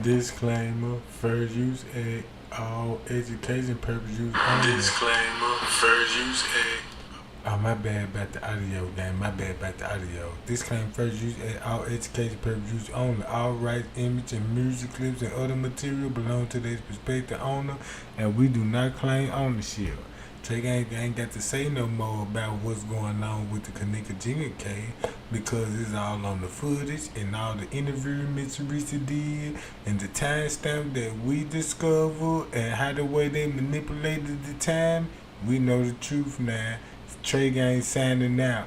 Disclaimer, first use at all education purpose use only. Disclaimer, first use at... Oh, my bad about the audio, gang. My bad about the audio. Disclaimer, first use at all education purpose use only. All rights, image, and music clips and other material belong to their prospective owner, and we do not claim ownership. Trey ain't got to say no more about what's going on with the Kenneka Jenkins case because it's all on the footage and all the interview Miss Teresa did and the timestamp that we discovered and how the way they manipulated the time. We know the truth now. Trey Gang signing out.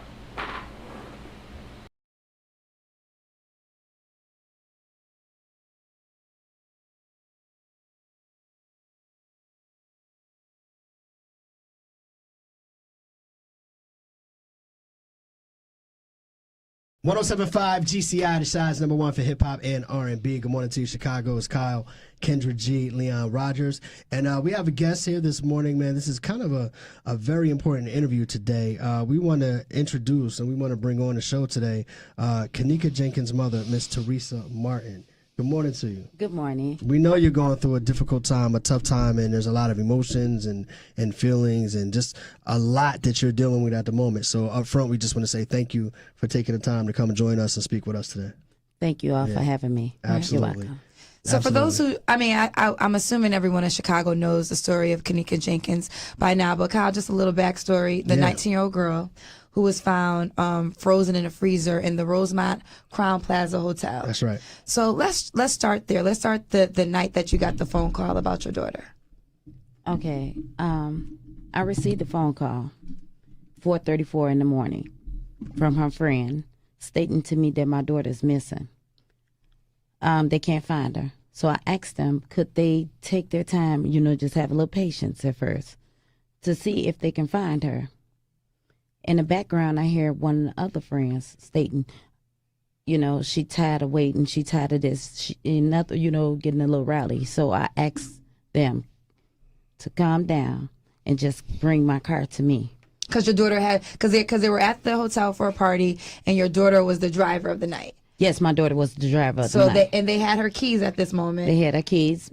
107.5 GCI, the size number one for hip hop and R&B. Good morning to you, Chicago. It's Kyle, Kendra G, Leon Rogers. And we have a guest here this morning, man. This is kind of a very important interview today. We want to introduce and we want to bring on the show today Kenneka Jenkins' mother, Miss Teresa Martin. Good morning to you. Good morning. We know you're going through a difficult time, a tough time, and there's a lot of emotions and feelings and just a lot that you're dealing with at the moment. So up front, we just want to say thank you for taking the time to come and join us and speak with us today. Thank you all for having me. Absolutely. You're welcome. So for those who, I'm assuming everyone in Chicago knows the story of Kenneka Jenkins by now, but Kyle, just a little backstory. The 19-year-old girl who was found frozen in a freezer in the Rosemont Crown Plaza Hotel. That's right. So let's start there. Let's start the night that you got the phone call about your daughter. Okay. I received a phone call, 4:34 in the morning, from her friend stating to me that my daughter's missing. They can't find her. So I asked them, could they take their time, just have a little patience at first to see if they can find her. In the background, I hear one of the other friends stating, she tired of waiting, she tired of this, getting a little rowdy. So I asked them to calm down and just bring my car to me. Because your daughter because they were at the hotel for a party, and your daughter was the driver of the night. Yes, my daughter was the driver of the night. They had her keys at this moment. They had her keys.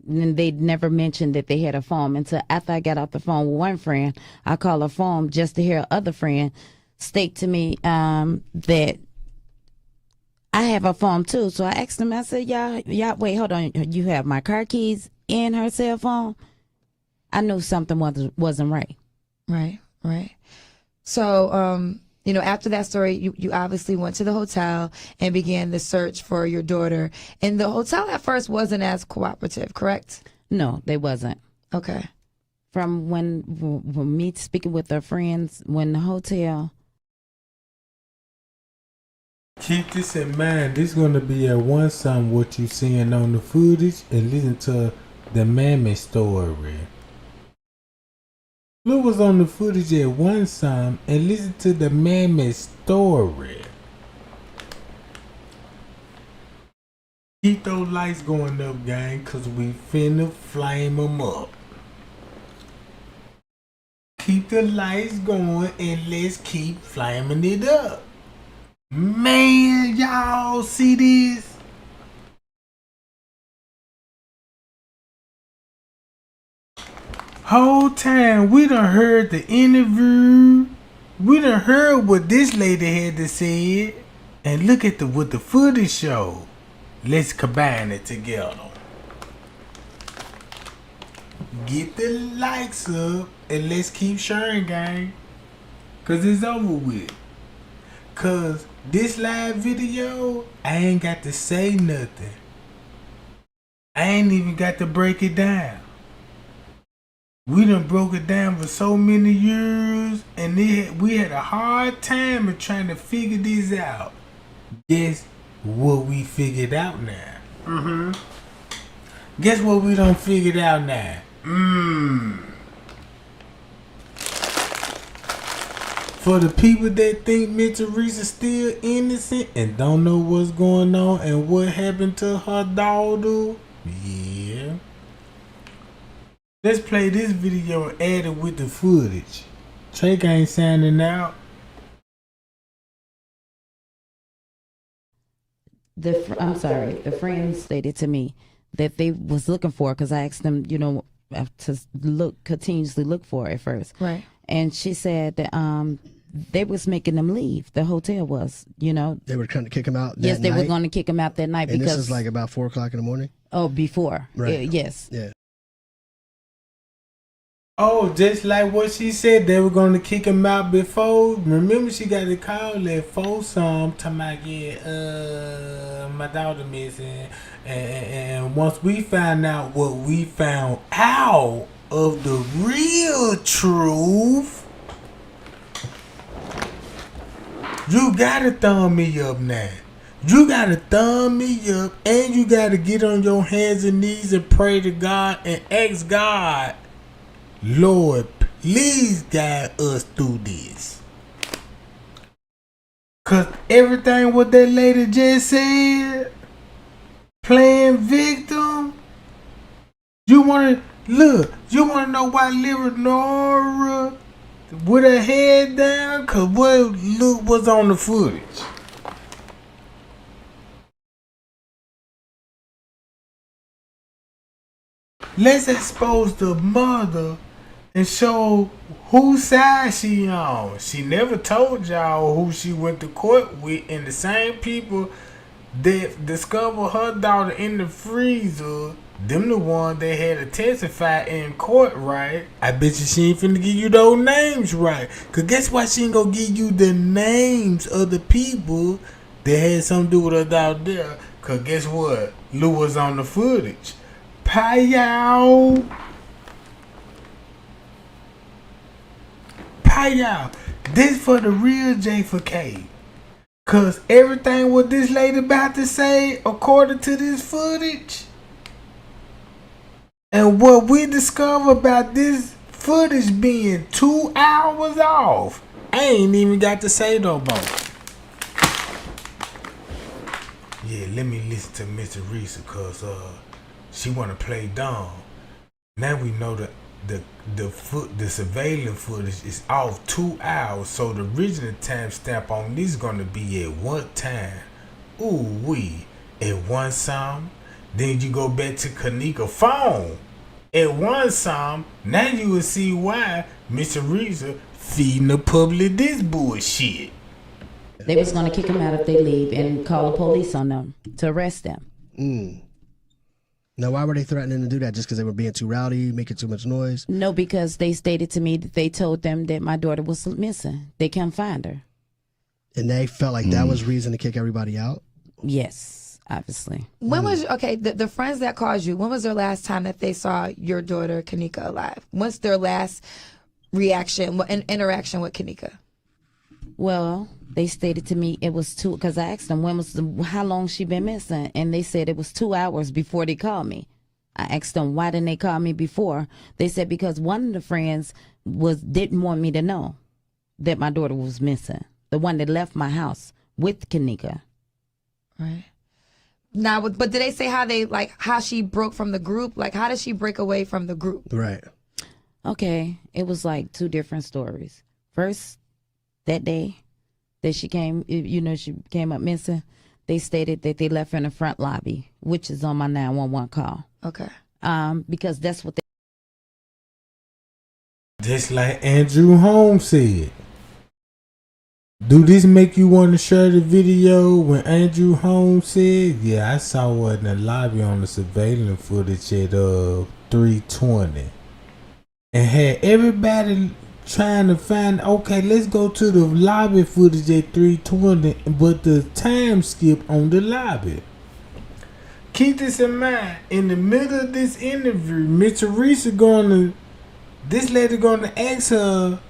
And they never mentioned that they had a phone until after I got off the phone with one friend. I called her phone just to hear other friend state to me that I have a phone too. So I asked them, I said, y'all, wait, hold on. You have my car keys and her cell phone? I knew something wasn't right. Right. So, after that story, you obviously went to the hotel and began the search for your daughter. And the hotel at first wasn't as cooperative, correct? No, they wasn't. Okay. From when me speaking with her friends, when the hotel... Keep this in mind. This is going to be at one time what you seeing on the footage and listen to the mammy story. Look what's on the footage at one time and listen to the mammy story. Keep those lights going up, gang, cause we finna flame them up. Keep the lights going and let's keep flaming it up. Man, y'all see this? Whole time we done heard the interview. We done heard what this lady had to say. And look at what the footage showed. Let's combine it together. Get the likes up and let's keep sharing, gang. Cause it's over with. Cause this live video, I ain't got to say nothing. I ain't even got to break it down. We done broke it down for so many years, and we had a hard time of trying to figure this out. Guess what we figured out now? Guess what we done figured out now? For the people that think Miss Teresa's still innocent and don't know what's going on and what happened to her daughter, yeah. Let's play this video and add it with the footage. Trey ain't signing out. I'm sorry, the friend stated to me that they was looking for, because I asked them, to continuously look for it at first. Right. And she said that they was making them leave. The hotel was, They were trying to kick him out that yes, they night? were going to kick him out that night. And because this is like about 4 o'clock in the morning? Oh, before. Right. Yes. Yeah. Oh, just like what she said, they were going to kick him out before. Remember, she got the call at 4 some, talking about, my daughter missing. And once we found out what we found out of the real truth, you gotta thumb me up now. You gotta thumb me up, and you gotta get on your hands and knees and pray to God and ask God, Lord, please guide us through this. Cause everything what that lady just said, playing victim, you wanna know why Leonora with her head down? Cause what look was on the footage. Let's expose the mother and show whose side she on. She never told y'all who she went to court with, and the same people that discovered her daughter in the freezer, them the one that had to testify in court, right? I bet you she ain't finna give you those names right. Cause guess what? She ain't gonna give you the names of the people that had something to do with her daughter there. Cause guess what? Lou was on the footage. Payow. This for the real J for K. Cause everything what this lady about to say, according to this footage, and what we discover about this footage being 2 hours off, I ain't even got to say no more. Yeah, let me listen to Miss Teresa, cause she wanna play dumb. Now we know that the surveillance footage is off 2 hours, so the original time stamp on this is gonna be at what time? At 1 some. Then you go back to Kenneka phone at 1 some. Now you will see why Miss Teresa feeding the public this bullshit. They was going to kick them out if they leave and call the police on them to arrest them. Now, why were they threatening to do that? Just because they were being too rowdy, making too much noise? No, because they stated to me that they told them that my daughter was missing. They can't find her. And they felt like that was reason to kick everybody out? Yes, obviously. When was, the friends that called you, when was their last time that they saw your daughter, Kenneka, alive? What's their last reaction and interaction with Kenneka? Well, they stated to me it was because I asked them how long she been missing, and they said it was 2 hours before they called me. I asked them why didn't they call me before. They said because one of the friends didn't want me to know that my daughter was missing. The one that left my house with Kenneka. Right. Now, but did they say how she broke from the group? Like, how did she break away from the group? Right. Okay, it was like 2 different stories. First, that day that she came, she came up missing, they stated that they left her in the front lobby, which is on my 911 call. Okay. Because that's what they... Just like Andrew Holmes said. Do this make you want to share the video when Andrew Holmes said, yeah, I saw her in the lobby on the surveillance footage at 3:20. And had everybody trying to find, okay, let's go to the lobby footage at 3:20, but the time skip on the lobby. Keep this in mind. In the middle of this interview, Miss Teresa this lady gonna ask her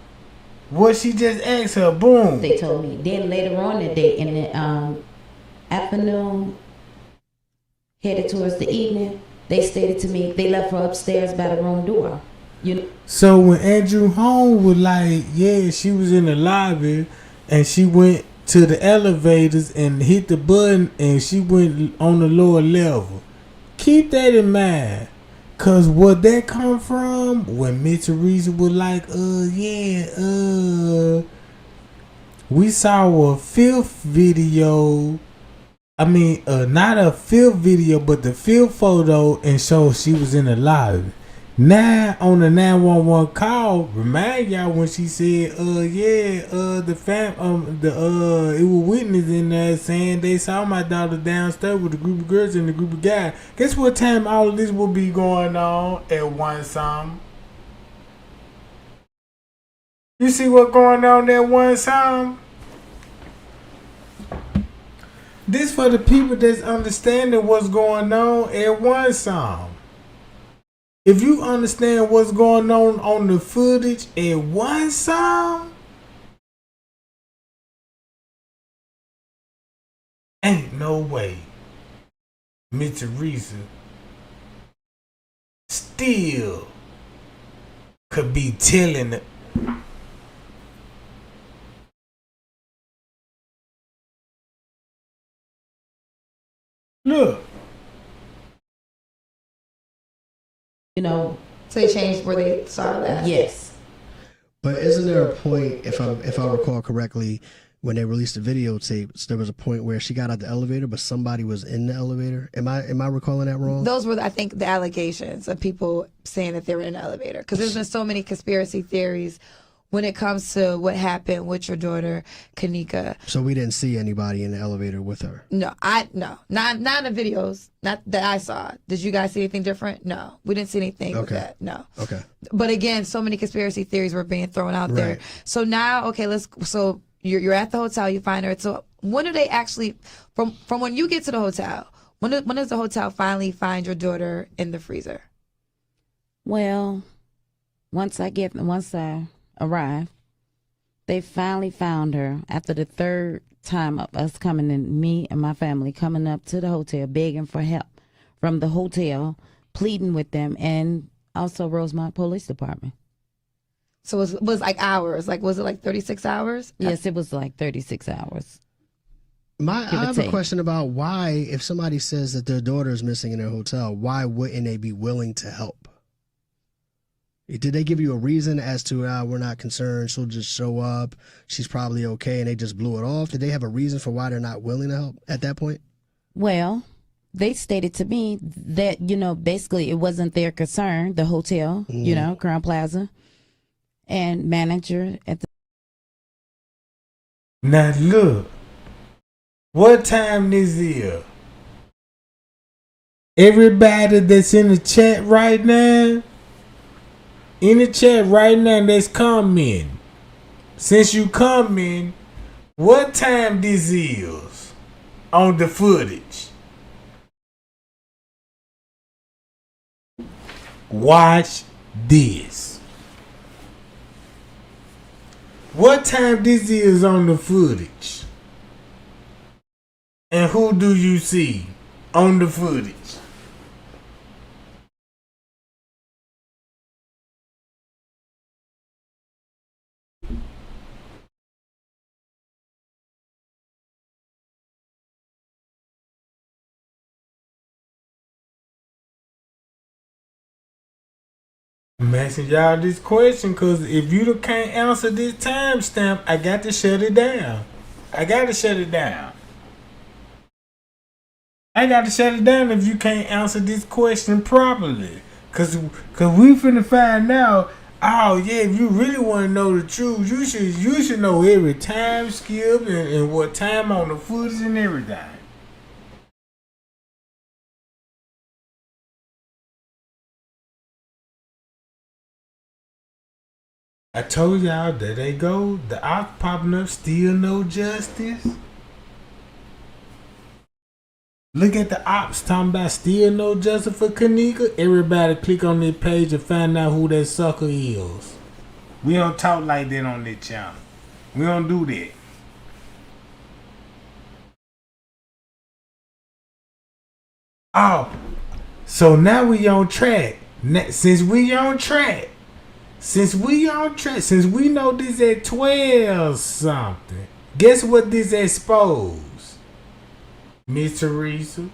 what she just asked her. Boom. They told me. Then later on that day, in the afternoon, headed towards the evening, they stated to me they left her upstairs by the room door. So when Andrew Holmes was like, yeah, she was in the lobby and she went to the elevators and hit the button and she went on the lower level. Keep that in mind. Cause what that come from when Miss Teresa was like, we saw a 5th video not a field video, but the field photo, and so she was in the lobby. Now on the 911 call, remind y'all when she said, it was witness in there saying they saw my daughter downstairs with a group of girls and a group of guys. Guess what time all of this will be going on at one sum? You see what going on at one sum? This for the people that's understanding what's going on at one sum. If you understand what's going on the footage at one song, ain't no way Miss Teresa still could be telling it. Look. You know, So they changed where they saw that. yes. But isn't there a point, if I recall correctly, when they released the videotapes, there was a point where she got out the elevator, but somebody was in the elevator? Am I recalling that wrong? Those were, I think, the allegations of people saying that they were in the elevator. Because there's been so many conspiracy theories when it comes to what happened with your daughter, Kenneka. So we didn't see anybody in the elevator with her? No, not in the videos, not that I saw. Did you guys see anything different? No, we didn't see anything with that. No. Okay. But again, so many conspiracy theories were being thrown out there. Right. So now, okay, so you're at the hotel, you find her. So when do they actually, from when you get to the hotel, when does the hotel finally find your daughter in the freezer? Well, once I arrived, they finally found her after the third time of us coming in, me and my family coming up to the hotel begging for help from the hotel, pleading with them, and also Rosemont Police Department. So it was like hours. Like, was it like 36 hours? Yes, it was like 36 hours. I have a question about why, if somebody says that their daughter is missing in their hotel, why wouldn't they be willing to help? Did they give you a reason as to we're not concerned, she'll just show up, she's probably okay, and they just blew it off? Did they have a reason for why they're not willing to help at that point? Well, they stated to me that, basically it wasn't their concern, the hotel, Crown Plaza, and manager at the... Now look, what time this is? Everybody that's in the chat right now, that's commenting. Since you commenting, what time this is on the footage? Watch this. What time this is on the footage? And who do you see on the footage? I'm asking y'all this question because if you can't answer this timestamp, I got to shut it down. I got to shut it down if you can't answer this question properly. Cause we finna find out. Oh yeah, if you really want to know the truth, you should know every time skip and what time on the footage and everything. I told y'all, there they go. The ops popping up, still no justice. Look at the ops talking about still no justice for Kenneka. Everybody click on their page and find out who that sucker is. We don't talk like that on this channel. We don't do that. Oh, so now we on track. Since we know this at 12 something, guess what this exposed? Miss Teresa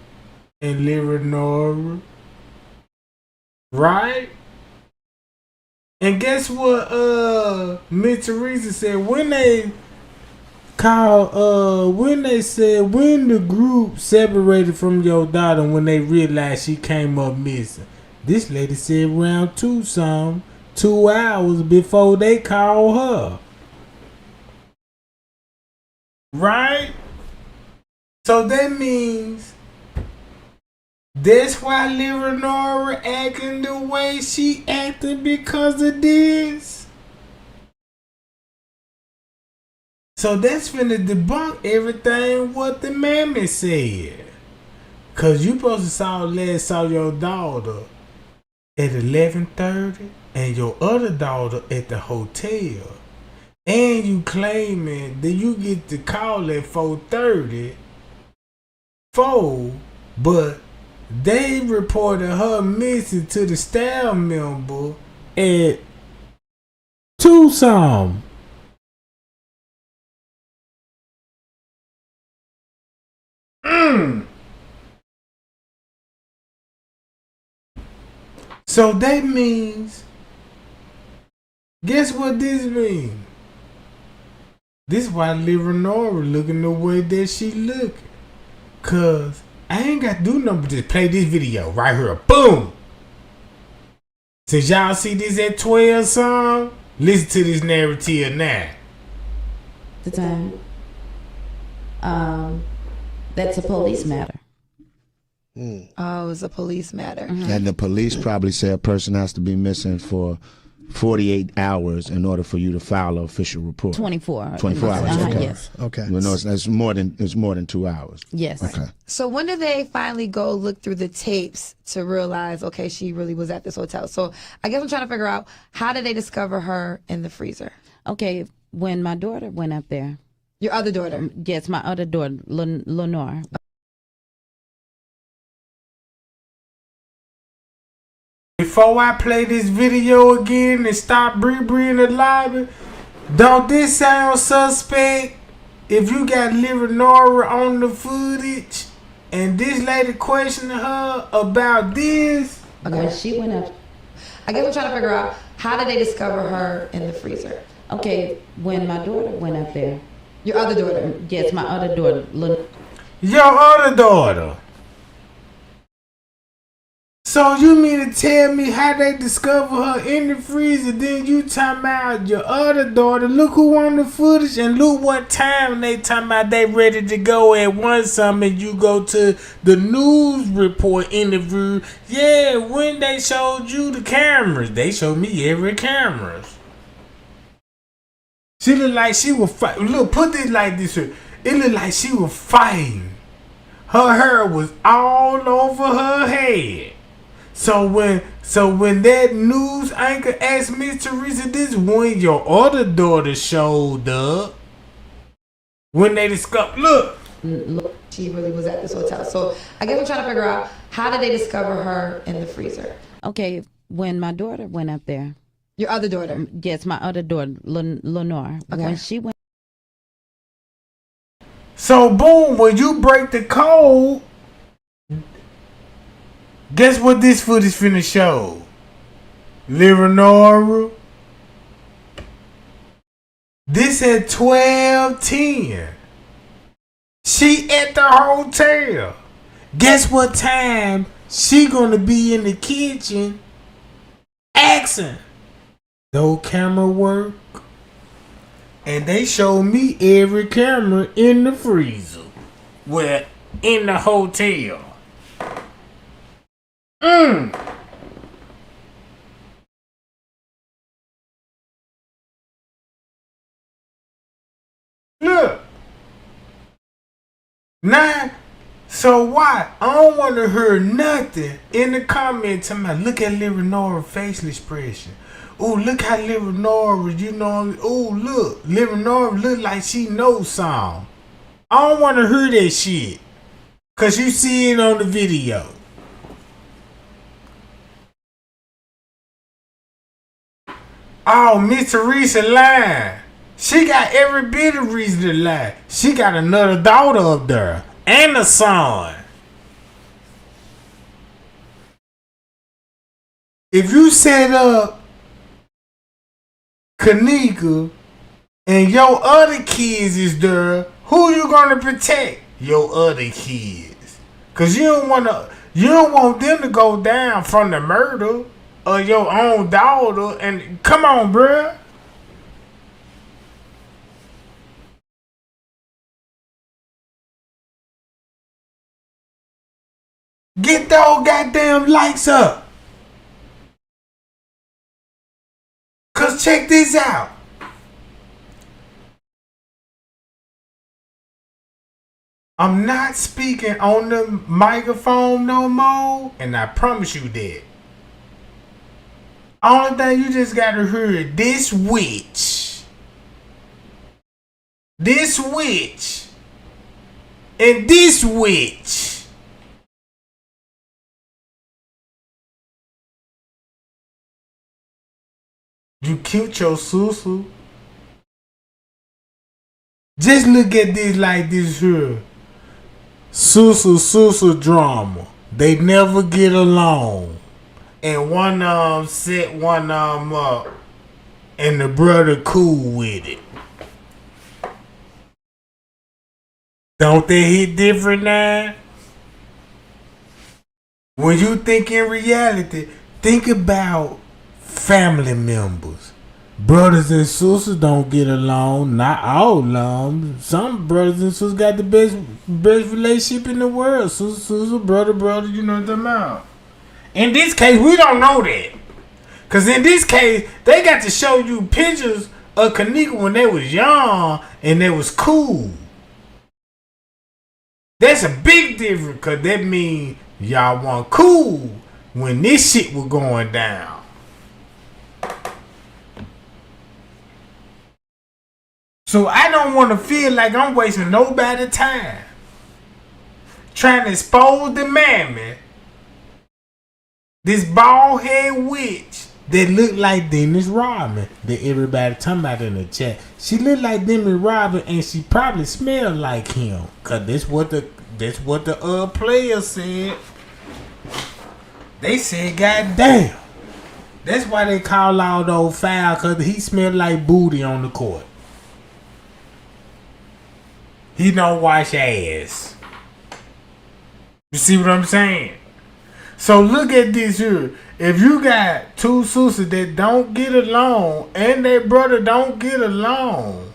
and Leonora, right? And guess what Miss Teresa said when they Kyle, when they said when the group separated from your daughter when they realized she came up missing, this lady said around 2 hours before they called her. Right? So that means that's why Leonora acting the way she acted because of this. So that's finna debunk everything what the mammy said. Cause you supposed to saw your daughter at 11:30 and your other daughter at the hotel. And you claiming that you get the call at 4:30, but they reported her missing to the staff member at 2 some. So that means, guess what this means? This why Leonora looking the way that she looking. Cause I ain't got to do nothing but just play this video right here. Boom! Since y'all see this at 12 some, listen to this narrative now. The time. That's a police matter. Oh, it's a police matter. And the police probably say a person has to be missing for 48 hours in order for you to file an official report. 24. 24 hours. Okay. Yes. Okay. You know, it's more than 2 hours. Yes. Okay. So when did they finally go look through the tapes to realize, okay, she really was at this hotel? So I guess I'm trying to figure out, how did they discover her in the freezer? Okay, when my daughter went up there. Your other daughter? Yes, my other daughter, Lenore. Before I play this video again and stop Bree in the lobby, don't this sound suspect? If you got Leonora on the footage and this lady questioning her about this. Okay. When she went up. I guess I'm trying to figure out, how did they discover her in the freezer? Okay, when my daughter went up there. Your other daughter? Yes, my other daughter, Your other daughter. So you mean to tell me how they discover her in the freezer, then you talking about your other daughter, look who on the footage and look what time they talking about they ready to go at one something, you go to the news report interview. Yeah, when they showed you the cameras, they showed me every cameras. She looked like she was fighting. Look, put this like this. It looked like she was fighting. Her hair was all over her head. So when that news anchor asked Miss Teresa this, when your other daughter showed up, when they discovered, look, she really was at this hotel. So I guess I'm trying to figure out, how did they discover her in the freezer? Okay, when my daughter went up there. Your other daughter? Yes, my other daughter, Lenore. Okay. When she went. So boom, when you break the code, guess what this footage finna show? Leonora. This at 12:10. She at the hotel. Guess what time she gonna be in the kitchen? Asking. No camera work. And they show me every camera in the freezer. Well, in the hotel. Look. Now, so why? I don't want to hear nothing in the comments talking about, look at Leonora's facial expression. Oh, look how Leonora, you know, oh, look. Leonora look like she knows something. I don't want to hear that shit. Because you see it on the video. Oh, Miss Teresa lying. She got every bit of reason to lie. She got another daughter up there. And a son. If you set up Kenneka and your other kids is there, who you gonna protect? Your other kids. Cause you don't want them to go down from the murder of your own daughter. And come on, bruh. Get those goddamn lights up. Cause check this out. I'm not speaking on the microphone no more, and I promise you that. Only thing you just gotta hear this witch, and this witch. You killed your susu. Just look at this like this here. Susu drama. They never get along. And one of them set one of them up. And the brother cool with it. Don't they hit different now? When you think in reality, think about family members. Brothers and sisters don't get along. Not all of them. Some brothers and sisters got the best relationship in the world. Sister, brother, you know what I'm talking about. In this case, we don't know that. Because in this case, they got to show you pictures of Kenneka when they was young and they was cool. That's a big difference, because that means y'all weren't cool when this shit was going down. So I don't want to feel like I'm wasting nobody's time trying to expose the mammy, this bald head witch that look like Dennis Rodman that everybody talking about in the chat. She look like Dennis Rodman, and she probably smell like him, cause that's what the players said. They said, "God damn." That's why they call out those foul, cause he smelled like booty on the court. He don't wash ass. You see what I'm saying? So look at this here. If you got two sisters that don't get along and their brother don't get along,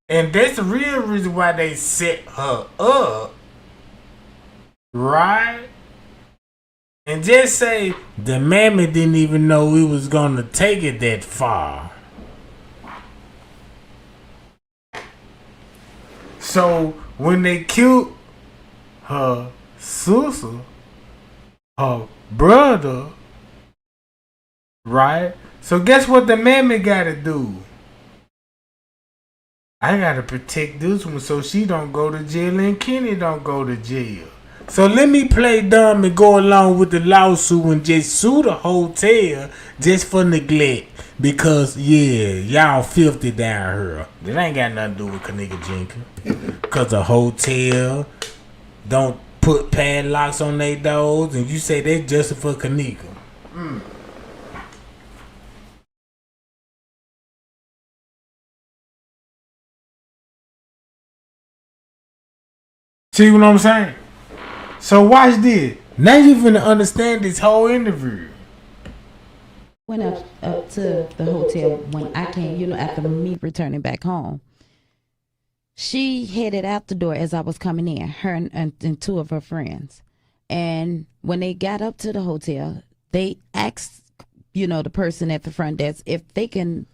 and that's the real reason why they set her up, right? And just say the mammy didn't even know we was gonna take it that far. So when they killed her sister, her brother, right? So guess what the mammy gotta do? I gotta protect this one so she don't go to jail and Kenny don't go to jail. So let me play dumb and go along with the lawsuit and just sue the hotel just for neglect. Because, yeah, y'all filthy down here. That ain't got nothing to do with Kenneka Jenkins. Because the hotel don't put padlocks on their doors, and you say that's just for Kenneka. See what I'm saying? So watch this. Now you finna understand this whole interview. Went up to the hotel when I came, after me returning back home. She headed out the door as I was coming in, her and two of her friends. And when they got up to the hotel, they asked, the person at the front desk if they can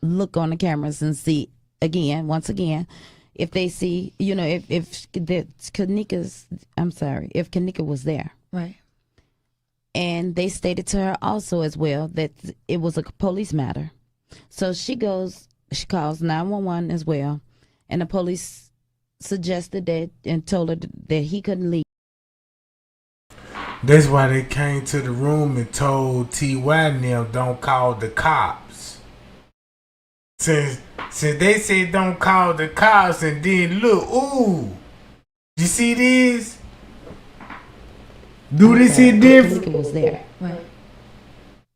look on the cameras and see once again, if they see, if Kenneka was there. Right. And they stated to her also as well that it was a police matter. So she calls 911 as well. And the police suggested that and told her that he couldn't leave. That's why they came to the room and told T.Y. and them don't call the cops. Since they said don't call the cops, and then look, ooh, you see this? Do this here different? Kenneka was there. Right.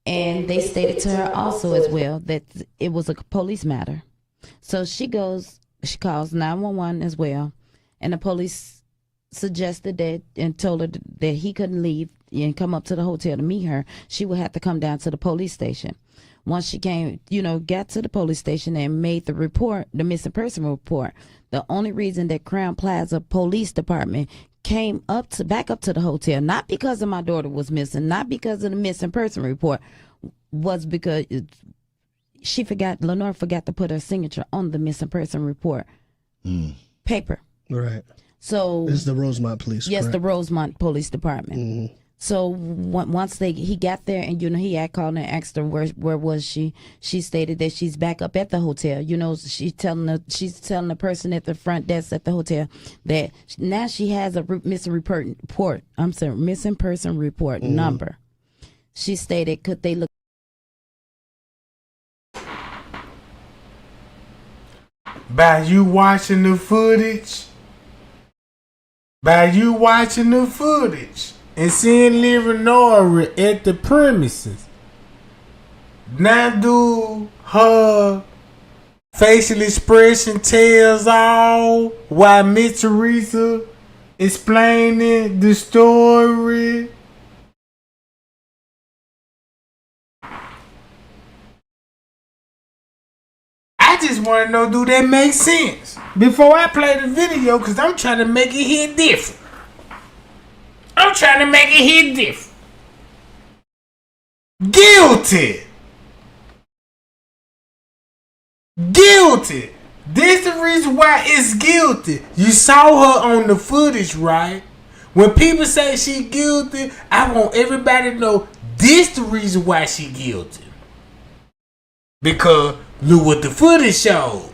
And they stated to her also as well that it was a police matter. So she calls 911 as well, and the police suggested that and told her that he couldn't leave and come up to the hotel to meet her. She would have to come down to the police station. Once she came, got to the police station and made the report, the missing person report, the only reason that Crown Plaza Police Department came back up to the hotel, not because of my daughter was missing, not because of the missing person report, was because Lenore forgot to put her signature on the missing person report paper. Right. So this is the Rosemont Police. Yes, correct? the Rosemont Police Department. Mm-hmm. So once he got there, and he had called and asked her where was she. She stated that she's back up at the hotel. She's telling the person at the front desk at the hotel that now she has a missing person report number. She stated, could they look? By you watching the footage and seeing Lenore at the premises, now do her facial expression tells all while Miss Teresa explaining the story. I just want to know, do that make sense? Before I play the video, because I'm trying to make it hit different. Guilty. This the reason why it's guilty. You saw her on the footage, right? When people say she guilty, I want everybody to know this the reason why she guilty. Because look what the footage showed.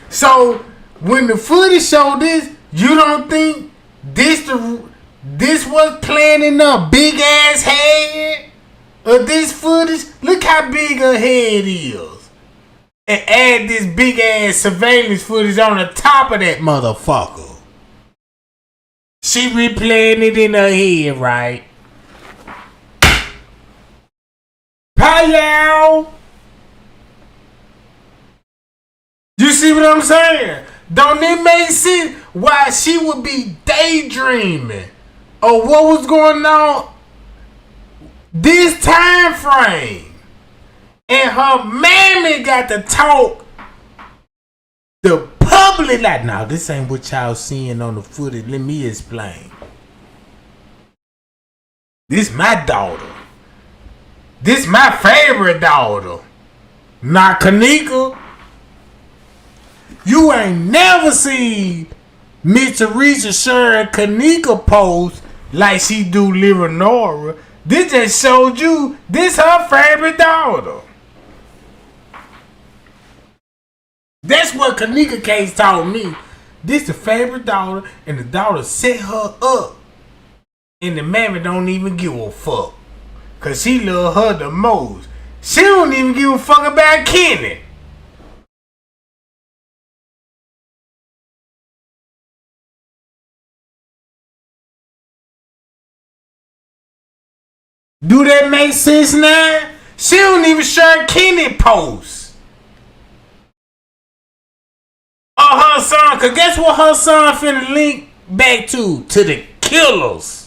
So when the footage showed this, you don't think this was planning a big ass head of this footage? Look how big her head is. And add this big ass surveillance footage on the top of that motherfucker. She replaying it in her head, right? Pow! You see what I'm saying? Don't it make sense why she would be daydreaming of what was going on this time frame? And her mammy got to talk the public like, nah, this ain't what y'all seeing on the footage. Let me explain. This my daughter. This my favorite daughter. Not Kenneka. You ain't never seen Miss Teresa sharing Kenneka post like she do Lenore. This just showed you this her favorite daughter. That's what Kenneka case told me. This the favorite daughter, and the daughter set her up. And the mammy don't even give a fuck. Cause she love her the most. She don't even give a fuck about Kenny. Do that make sense now? She don't even share Kenny posts. Or her son, cause guess what her son finna link back to? To the killers.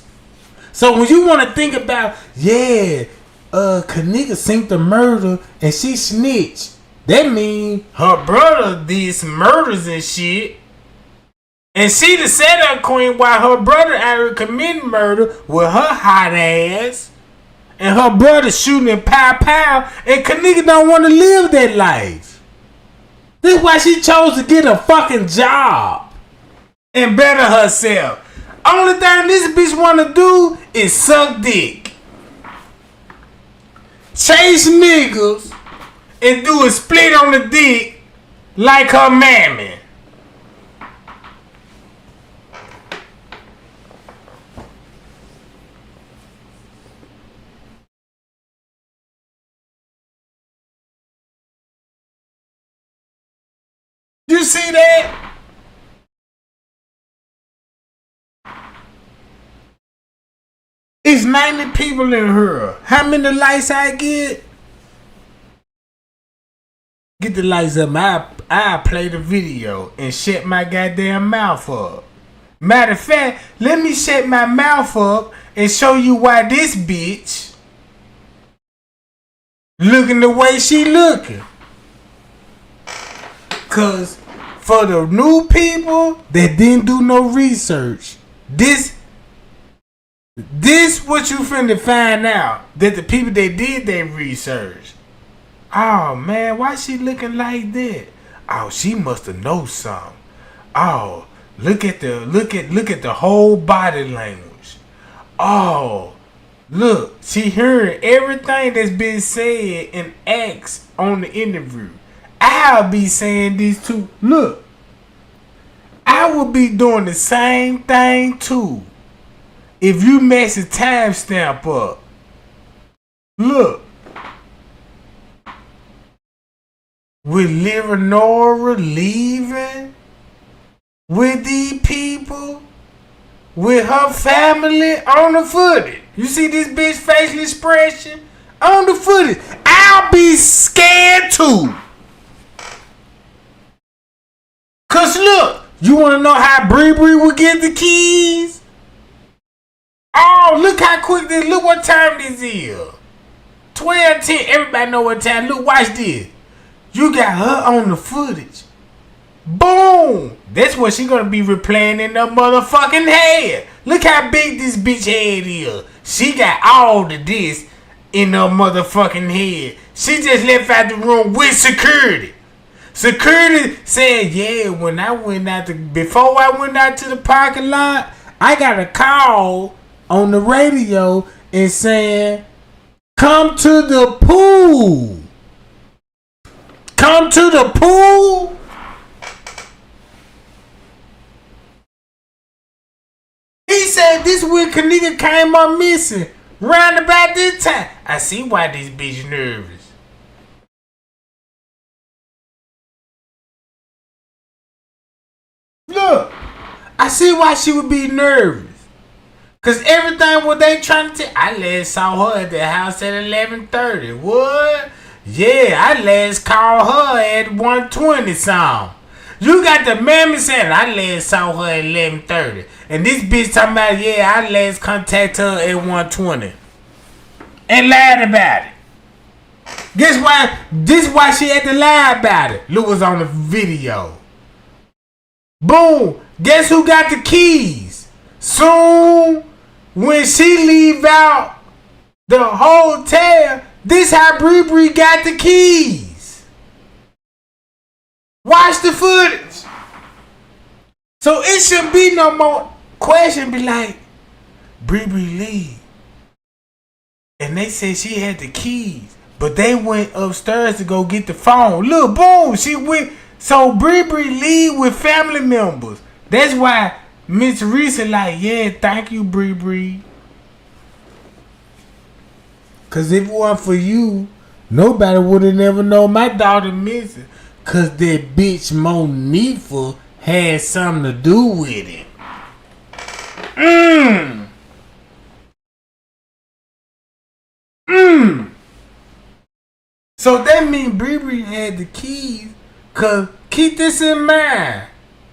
So when you want to think about, Kenneka synced the murder and she snitched. That mean her brother did some murders and shit. And she the setup queen while her brother out here committing murder with her hot ass. And her brother shooting and pow. And Kenneka don't want to live that life. This is why she chose to get a fucking job. And better herself. Only thing this bitch wanna do is suck dick. Chase niggas and do a split on the dick like her mammy. You see that? It's 90 people in here. How many likes I get? Get the lights up. I play the video and shut my goddamn mouth up. Matter of fact, let me shut my mouth up and show you why this bitch looking the way she looking. Cause for the new people that didn't do no research, this what you finna find out. That the people that did their research. Oh man, why she looking like that? Oh, she must have know something. Oh, look at the whole body language. Oh, look, she hearing everything that's been said and asked on the interview. I'll be saying this too. Look, I will be doing the same thing too. If you mess the timestamp up. Look. With Leonora leaving, with these people, with her family on the footage. You see this bitch facial expression on the footage. I'll be scared too. Cause look, you wanna know how Bree would get the keys? Oh, look how quick this, look what time this is. 12:10, everybody know what time. Look, watch this. You got her on the footage. Boom! That's what she gonna be replaying in her motherfucking head. Look how big this bitch head is. She got all of this in her motherfucking head. She just left out the room with security. Security said, yeah, before I went out to the parking lot, I got a call on the radio and saying, come to the pool. Come to the pool? He said this week Kenneka came up missing. Round about this time. I see why this bitch nervous. Look, I see why she would be nervous. Cause everything what they trying to tell, I last saw her at the house at 11:30. What? Yeah, I last called her at 1:20 something. You got the mammy saying I last saw her at 11:30. And this bitch talking about, yeah, I last contact her at 1:20. And lied about it. Guess why? This why she had to lie about it. Look what's on the video. Boom. Guess who got the keys? Soon, when she leave out the hotel, this how Bree got the keys. Watch the footage. So it shouldn't be no more question. Be like, Bree leave. And they said she had the keys. But they went upstairs to go get the phone. Look, boom, she went. So Bree leave with family members. That's why Miss Teresa like, yeah, thank you, Bree. Cause if it weren't for you, nobody would have never known my daughter missing. Cause that bitch Monifa had something to do with it. So that means Bree had the keys. Cause keep this in mind.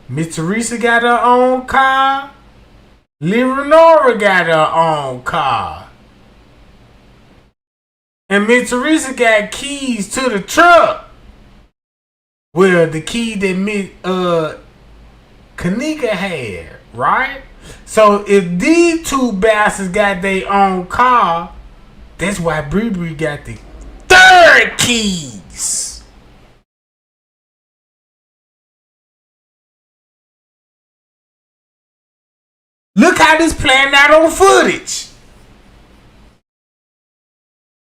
Miss Teresa got her own car. Leonora got her own car. And Miss Teresa got keys to the truck. Well, the key that Miss Kenneka had, right? So if these two bastards got their own car, that's why Bree got the third keys. Look how this playing out on footage.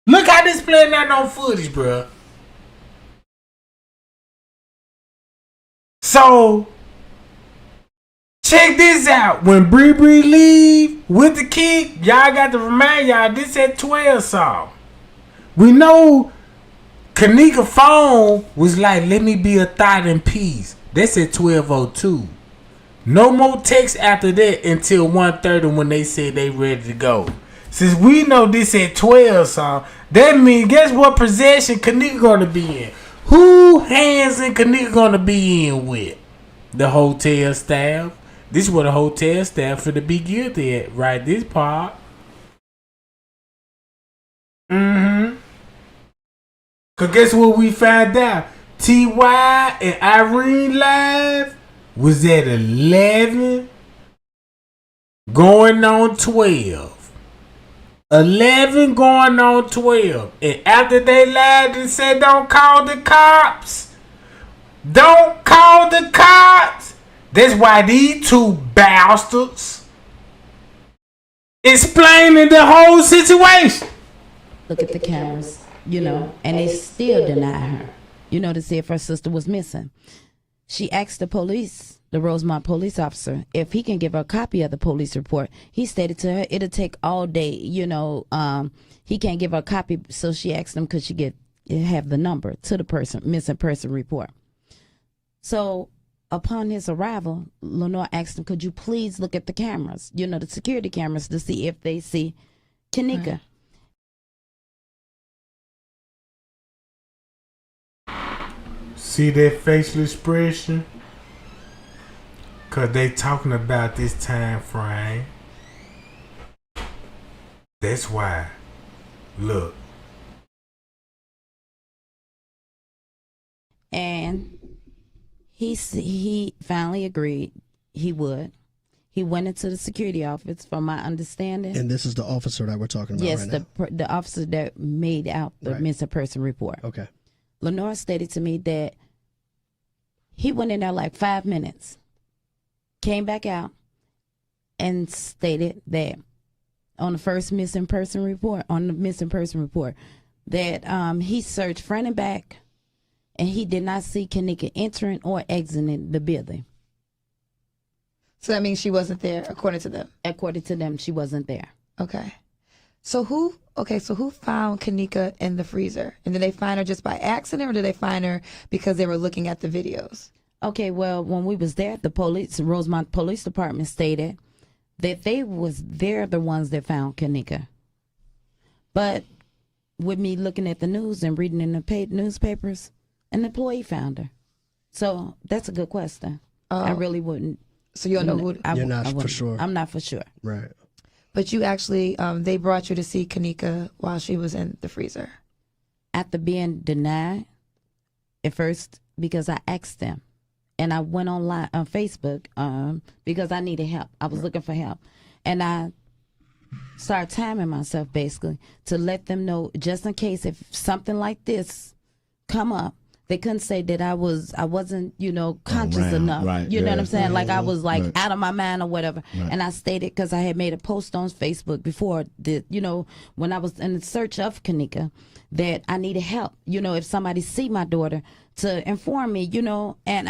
Look how this playing out on footage, bruh. So, check this out. When Bree leave with the kid, y'all got to remind y'all this at 12 song. We know Kenneka phone was like, let me be a thought in peace. That's at 12:02. No more text after that until 1:30 when they said they ready to go. Since we know this at 12 song, that means guess what possession Kenneka gonna be in? Who hands in Kenneka gonna be in with? The hotel staff. This is what the hotel staff for the be guilty at, right? This part. Cause guess what we found out? T.Y. and Irene live was at 11 going on 12. 11 going on 12. And after they lied and said don't call the cops. Don't call the cops. That's why these two bastards explaining the whole situation. Look at the cameras, and they still deny her, to see if her sister was missing. She asked the police, the Rosemont police officer, if he can give her a copy of the police report. He stated to her it'll take all day, he can't give her a copy, so she asked him could she have the number to the missing person report. So upon his arrival, Lenore asked him, could you please look at the cameras, the security cameras, to see if they see Kenneka. Right. See that facial expression? Cause they talking about this time frame. That's why. Look. And he finally agreed he would. He went into the security office, from my understanding. And this is the officer that we're talking about right now? Yes, the officer that made out the missing person report. Okay. Lenore stated to me that he went in there like 5 minutes, came back out, and stated that on the missing person report, that he searched front and back, and he did not see Kenneka entering or exiting the building. So that means she wasn't there, according to them. According to them, she wasn't there. Okay. So who found Kenneka in the freezer? And did they find her just by accident, or did they find her because they were looking at the videos? Okay, well, when we was there, the Rosemont Police Department stated that they're the ones that found Kenneka. But with me looking at the news and reading in the newspapers, an employee found her. So that's a good question. I really wouldn't. So you don't know who? You're not for sure. I'm not for sure. Right. But you actually, they brought you to see Kenneka while she was in the freezer. After being denied at first, because I asked them, and I went online on Facebook because I needed help. I was looking for help, and I started timing myself basically to let them know, just in case if something like this come up, they couldn't say that I wasn't, conscious enough. Right, you know what I'm saying? Like I was like right. out of my mind or whatever. Right. And I stated, because I had made a post on Facebook before that, when I was in search of Kenneka, that I needed help. If somebody see my daughter, to inform me, and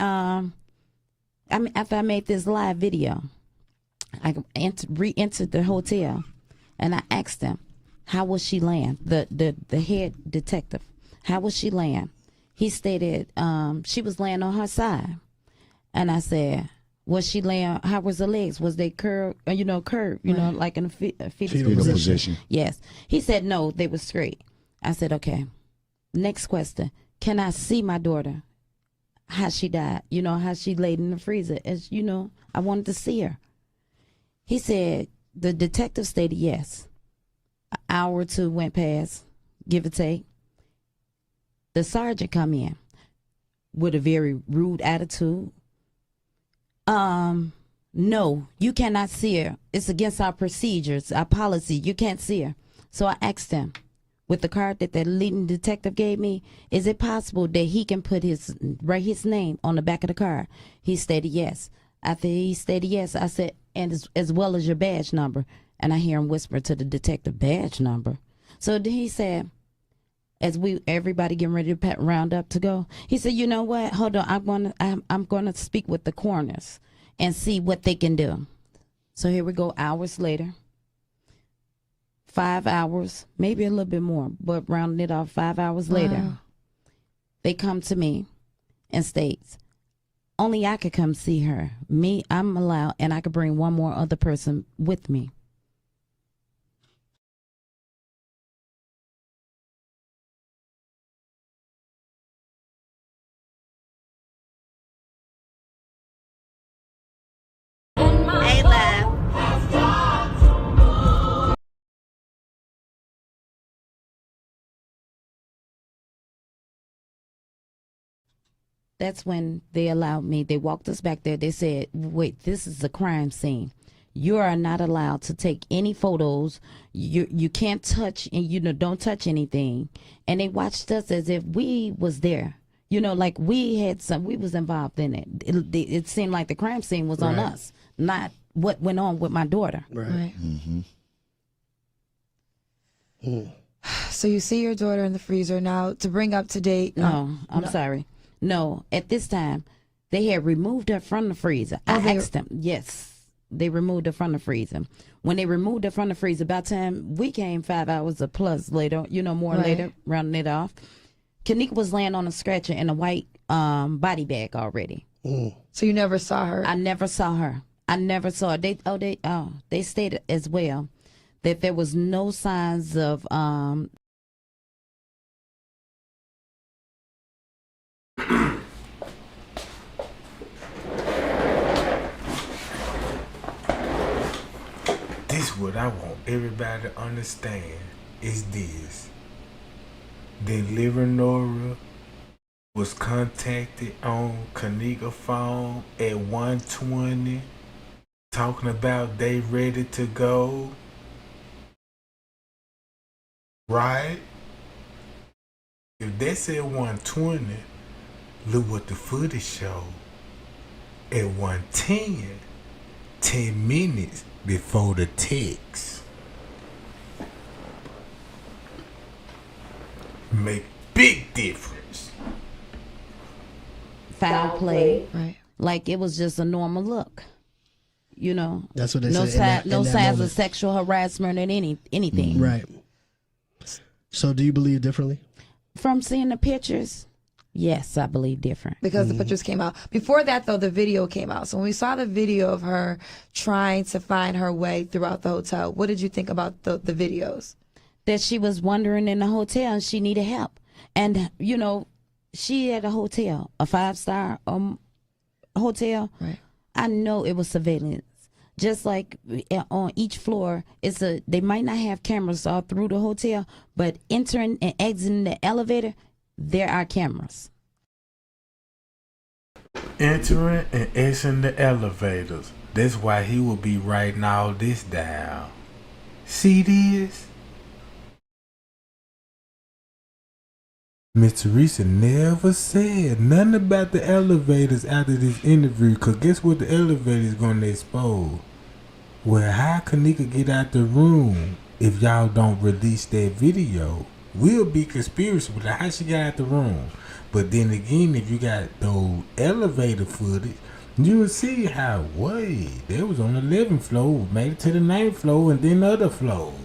after I made this live video, I re-entered the hotel, and I asked them, how was she laying? The head detective, how was she laying? He stated she was laying on her side, and I said, was she laying? How was her legs? Was they curved? Curved? Like in a fetal position. Yes. He said no, they were straight. I said okay. Next question: can I see my daughter? How she died? How she laid in the freezer? As I wanted to see her. He said the detective stated yes. An hour or two went past, give or take. The sergeant come in with a very rude attitude. No, you cannot see her. It's against our procedures, our policy. You can't see her. So I asked him, with the card that the leading detective gave me, is it possible that he can write his name on the back of the card? He stated yes. After he stated yes, I said, and as well as your badge number. And I hear him whisper to the detective, badge number. So then he said, as everybody getting ready to round up to go, he said, you know what? Hold on, I'm gonna speak with the coroners and see what they can do. So here we go, hours later. 5 hours, maybe a little bit more, but rounding it off, 5 hours later, they come to me and states, only I could come see her. Me, I'm allowed, and I could bring one more other person with me. that's when they allowed me. They walked us back there. They said, wait, this is a crime scene. You are not allowed to take any photos. You can't touch, and don't touch anything. And they watched us as if we was there. Like we was involved in it. It seemed like the crime scene was on us, not what went on with my daughter. Right. So you see your daughter in the freezer. Now, to bring up to date. No, I'm sorry. No, at this time, they had removed her from the freezer. I asked them. Yes. They removed her from the freezer. When they removed her from the freezer, by the time we came 5 hours or plus later, later, rounding it off, Kenneka was laying on a stretcher in a white body bag already. So you never saw her? I never saw her. I never saw her. They stated as well that there was no signs of This what I want everybody to understand is this. Then Nora was contacted on Kenneka phone at 1:20 talking about they ready to go. Right? If they said 1:20, look what the footage showed. At 1:10, 10 minutes before the text. Make big difference. foul play. Right. Like it was just a normal look. That's what they no said. No signs of sexual harassment or anything. Right. So do you believe differently? From seeing the pictures, yes, I believe different. Because the pictures came out. Before that, though, the video came out. So when we saw the video of her trying to find her way throughout the hotel, what did you think about the videos? That she was wandering in the hotel and she needed help. And, she had a hotel, a 5-star hotel. Right. I know it was surveillance. Just like on each floor, they might not have cameras all through the hotel, but entering and exiting the elevator, there are cameras. Entering and exiting the elevators. That's why he will be writing all this down. See this? Miss Teresa never said nothing about the elevators after this interview, because guess what the elevator is going to expose? Well, how Kenneka get out the room if y'all don't release that video? We'll be conspiracy with how she got out the room. But then again, if you got those elevator footage, you'll see how, they was on the 11th floor, made it to the 9th floor, and then the other floors.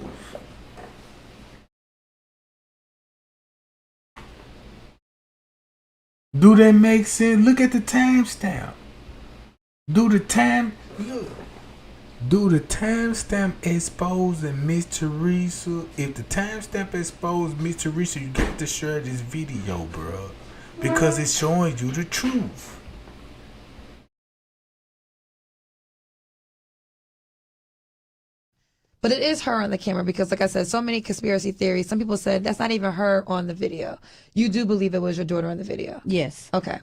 Do that make sense? Look at the timestamp. Do the timestamp exposing Miss Teresa? If the timestamp exposed Miss Teresa, you got to share this video, bro. Because it's showing you the truth. But it is her on the camera because, like I said, so many conspiracy theories. Some people said that's not even her on the video. You do believe it was your daughter on the video? Yes. Okay.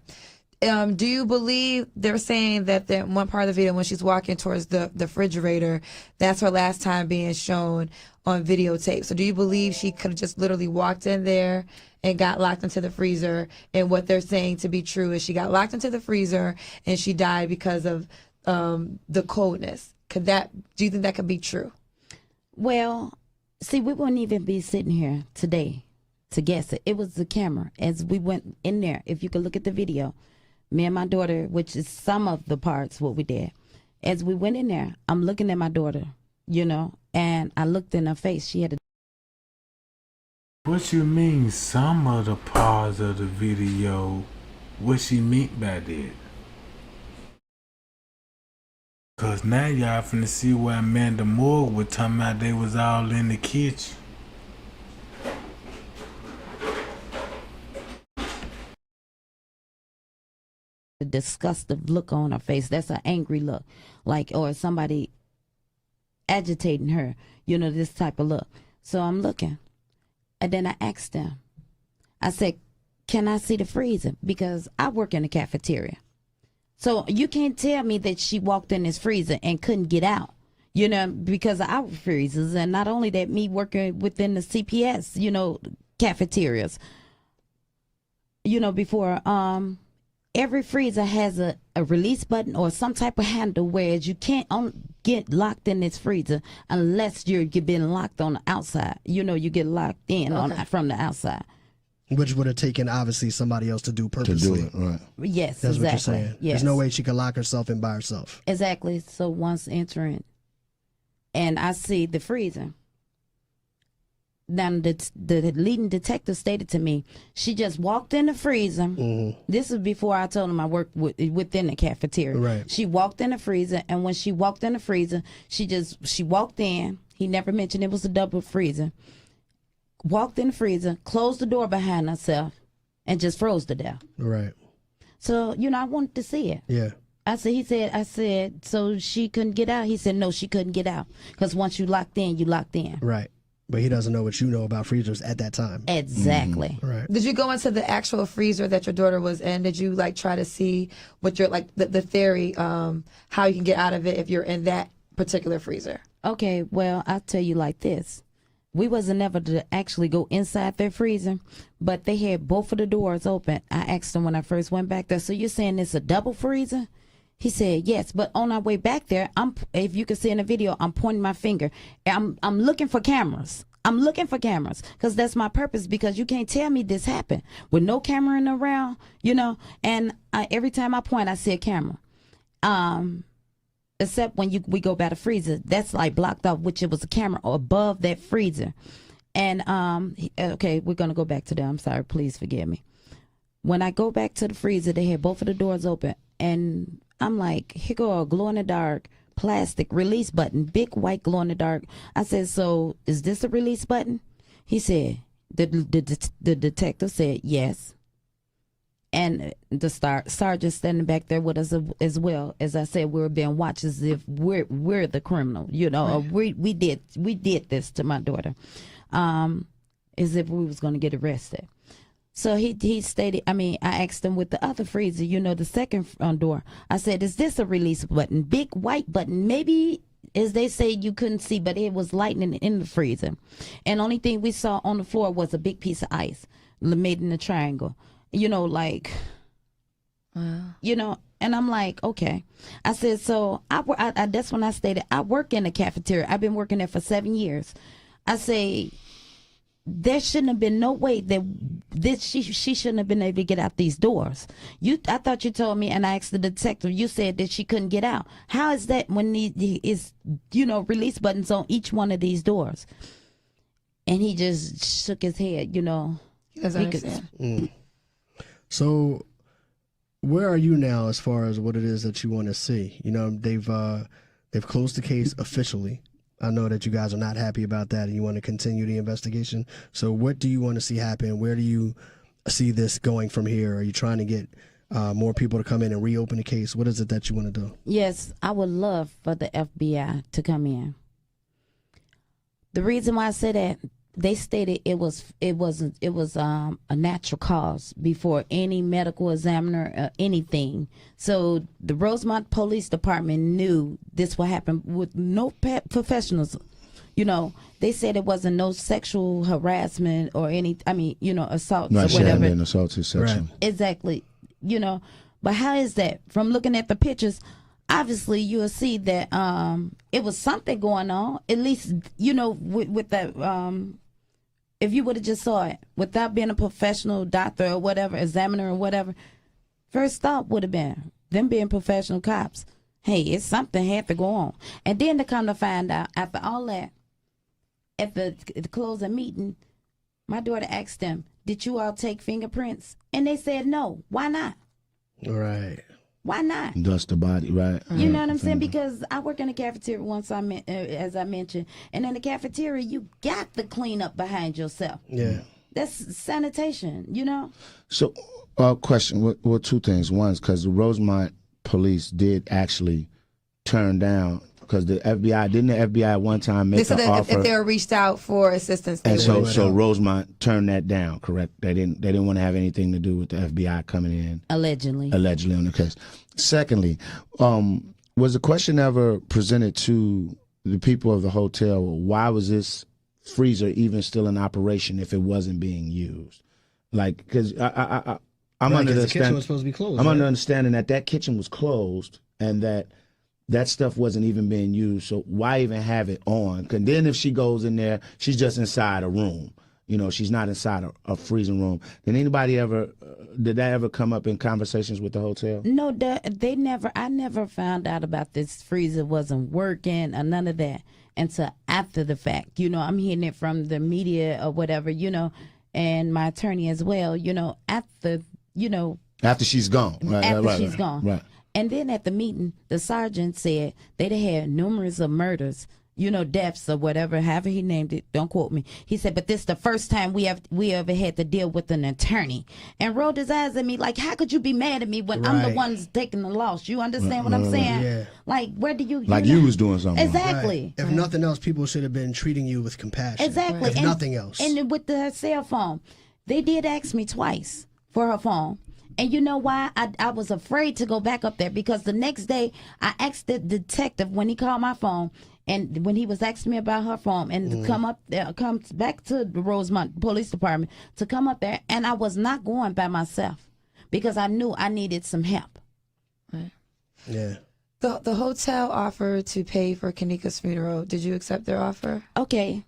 Do you believe they're saying that one part of the video when she's walking towards the refrigerator, that's her last time being shown on videotape? So do you believe she could have just literally walked in there and got locked into the freezer, and what they're saying to be true is she got locked into the freezer and she died because of the coldness? Do you think that could be true? Well, see, we wouldn't even be sitting here today to guess it. It was the camera. As we went in there, if you could look at the video, me and my daughter, which is some of the parts what we did, as we went in there, I'm looking at my daughter, and I looked in her face. She had a... What you mean, some of the parts of the video? What she meant by that? Cause now y'all finna see why Amanda Moore was talking about they was all in the kitchen. A disgusted look on her face. That's an angry look. Or somebody agitating her. This type of look. So I'm looking. And then I asked them. I said, can I see the freezer? Because I work in the cafeteria. So you can't tell me that she walked in this freezer and couldn't get out, you know, because of our freezers. And not only that, me working within the CPS, you know, cafeterias, you know, before, every freezer has a release button or some type of handle, whereas you can't get locked in this freezer unless you've been locked on the outside. You know, you get locked in from the outside. Which would have taken, obviously, somebody else to do purposely. To do it, right. Yes, That's exactly. what you're saying. Yes. There's no way she could lock herself in by herself. Exactly. So once entering, and I see the freezer, then the leading detective stated to me, she just walked in the freezer. Mm-hmm. This is before I told him I worked within the cafeteria. Right. She walked in the freezer, and when she walked in the freezer, she walked in. He never mentioned it was a double freezer. Walked in the freezer, closed the door behind herself, and just froze to death. Right. So, you know, I wanted to see it. Yeah. I said, so she couldn't get out? He said, no, she couldn't get out. Because once you locked in, you locked in. Right. But he doesn't know what you know about freezers at that time. Exactly. Right. Did you go into the actual freezer that your daughter was in? Did you like try to see what your like the theory, how you can get out of it if you're in that particular freezer? Okay, well, I'll tell you like this. We wasn't ever to actually go inside their freezer, but they had both of the doors open. I asked him when I first went back there, so you're saying it's a double freezer? He said, yes, but on our way back there, if you can see in the video, I'm pointing my finger. I'm looking for cameras. I'm looking for cameras because that's my purpose, because you can't tell me this happened with no camera in around, you know, and every time I point, I see a camera. Except when we go by the freezer, that's like blocked off, which it was a camera above that freezer. And, okay, we're going to go back to that. I'm sorry. Please forgive me. When I go back to the freezer, they had both of the doors open. And I'm like, here go a glow-in-the-dark plastic release button, big white glow-in-the-dark. I said, so is this a release button? He said, the detective said, yes. And the sergeant standing back there with us as well. As I said, we were being watched as if we're the criminal, you know. Right. We did this to my daughter, as if we was going to get arrested. So he stated, I asked him with the other freezer, you know, the second door. I said, is this a release button? Big white button. Maybe, as they say, you couldn't see, but it was lightning in the freezer. And only thing we saw on the floor was a big piece of ice made in a triangle. You know, like, you know, and I'm like, okay. I said, so that's when I stated, I work in the cafeteria. I've been working there for 7 years. I say, there shouldn't have been no way that she shouldn't have been able to get out these doors. I thought you told me, and I asked the detective, you said that she couldn't get out. How is that when is, you know, release buttons on each one of these doors? And he just shook his head, you know. He doesn't understand. So, where are you now as far as what it is that you want to see? You know, they've closed the case officially. I know that you guys are not happy about that, and you want to continue the investigation. So, what do you want to see happen? Where do you see this going from here? Are you trying to get more people to come in and reopen the case? What is it that you want to do? Yes, I would love for the FBI to come in. The reason why I say that, they stated it was a natural cause before any medical examiner or anything. So the Rosemont Police Department knew this would happen with no professionals. You know, they said it wasn't no sexual harassment or any, you know, assault or whatever. An assaulted section. Right. Exactly. You know, but how is that? From looking at the pictures, obviously you'll see that it was something going on. At least, you know, with that. If you would have just saw it without being a professional doctor or whatever, examiner or whatever, first thought would have been them being professional cops. Hey, it's something had to go on. And then to come to find out, after all that, at the closing meeting, my daughter asked them, did you all take fingerprints? And they said no. Why not? Right. Why not? Dust the body, right? You know what I'm saying? Because I work in the cafeteria once, as I mentioned. And in the cafeteria, you got to clean up behind yourself. Yeah. That's sanitation, you know? So, question, well, two things. One is because the Rosemont police did actually turn down because the FBI at one time make They said an that offer, if they were reached out for assistance, they and would. so Rosemont turned that down. Correct? They didn't want to have anything to do with the FBI coming in Allegedly on the case. Secondly, was the question ever presented to the people of the hotel? Why was this freezer even still in operation if it wasn't being used? Like, because I'm under the kitchen was supposed to be closed. I'm under understanding that kitchen was closed and that stuff wasn't even being used. So why even have it on? Because then if she goes in there, she's just inside a room. You know, she's not inside a freezing room. Did anybody did that ever come up in conversations with the hotel? No, they never. I never found out about this freezer wasn't working or none of that until after the fact. You know, I'm hearing it from the media or whatever. You know, and my attorney as well. You know, after she's gone. She's gone. Right. And then at the meeting, the sergeant said they'd had numerous of murders, you know, deaths or whatever, however he named it. Don't quote me. He said, but this is the first time we ever had to deal with an attorney. And rolled his eyes at me like, how could you be mad at me when I'm the one taking the loss? You understand what I'm saying? Yeah. Like, where do you... You was doing something. Exactly. Right. If nothing else, people should have been treating you with compassion. Exactly. If nothing else. And with her cell phone, they did ask me twice for her phone. And you know why? I was afraid to go back up there because the next day I asked the detective when he called my phone and when he was asking me about her phone and to come up there, come back to the Rosemont Police Department to come up there, and I was not going by myself because I knew I needed some help. Right. Yeah. The hotel offered to pay for Kenneka's funeral. Did you accept their offer? Okay.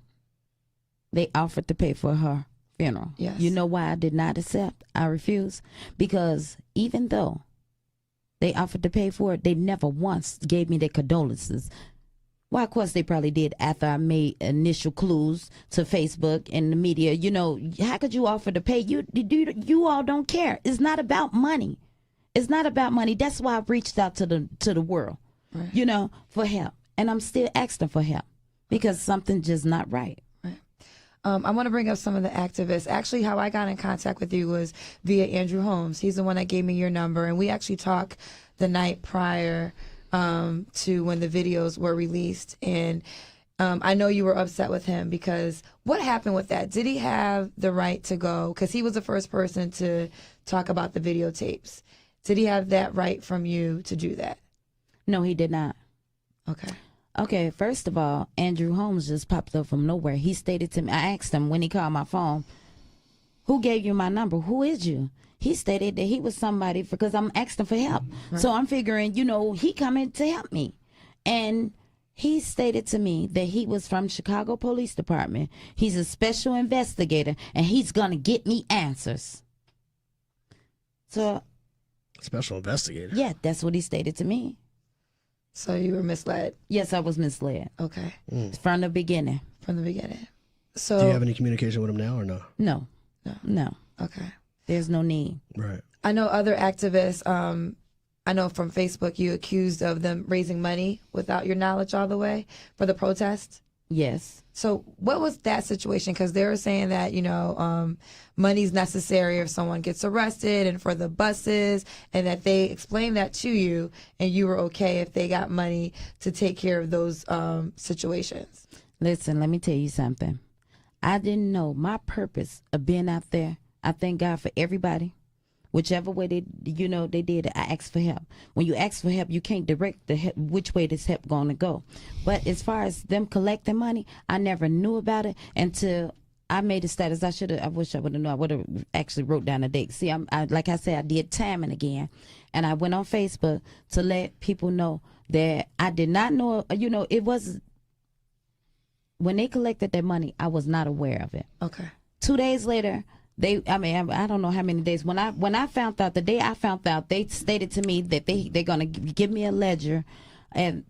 They offered to pay for her funeral. Yes. You know why I did not accept? I refused. Because even though they offered to pay for it, they never once gave me their condolences. Well, of course, they probably did after I made initial clues to Facebook and the media. You know, how could you offer to pay? You all don't care. It's not about money. It's not about money. That's why I've reached out to the world, right, you know, for help. And I'm still asking for help because something's just not right. I want to bring up some of the activists. Actually, how I got in contact with you was via Andrew Holmes. He's the one that gave me your number, and we actually talked the night prior to when the videos were released. And I know you were upset with him because what happened with that? Did he have the right to go? Because he was the first person to talk about the videotapes. Did he have that right from you to do that? No, he did not. Okay, first of all, Andrew Holmes just popped up from nowhere. He stated to me, I asked him when he called my phone, who gave you my number? Who is you? He stated that he was somebody because I'm asking for help. Right. So I'm figuring, you know, he coming to help me. And he stated to me that he was from Chicago Police Department. He's a special investigator, and he's going to get me answers. So... Special investigator? Yeah, that's what he stated to me. So you were misled? Yes, I was misled. Okay. From the beginning. From the beginning. So do you have any communication with him now or no? No. Okay. There's no need. Right. I know other activists, I know from Facebook you accused of them raising money without your knowledge all the way for the protest. Yes. So what was that situation? Because they were saying that, you know, money's necessary if someone gets arrested and for the buses, and that they explained that to you and you were okay if they got money to take care of those situations. Listen, let me tell you something. I didn't know my purpose of being out there. I thank God for everybody. Whichever way they did it, I asked for help. When you ask for help, you can't direct the help, which way this help going to go. But as far as them collecting money, I never knew about it until I made a status. I wish I would have known. I would have actually wrote down a date. See, like I said, I did timing again. And I went on Facebook to let people know that I did not know, you know, it was, when they collected their money, I was not aware of it. Okay. 2 days later, I don't know how many days. When I found out, the day I found out, they stated to me that they're gonna give me a ledger, and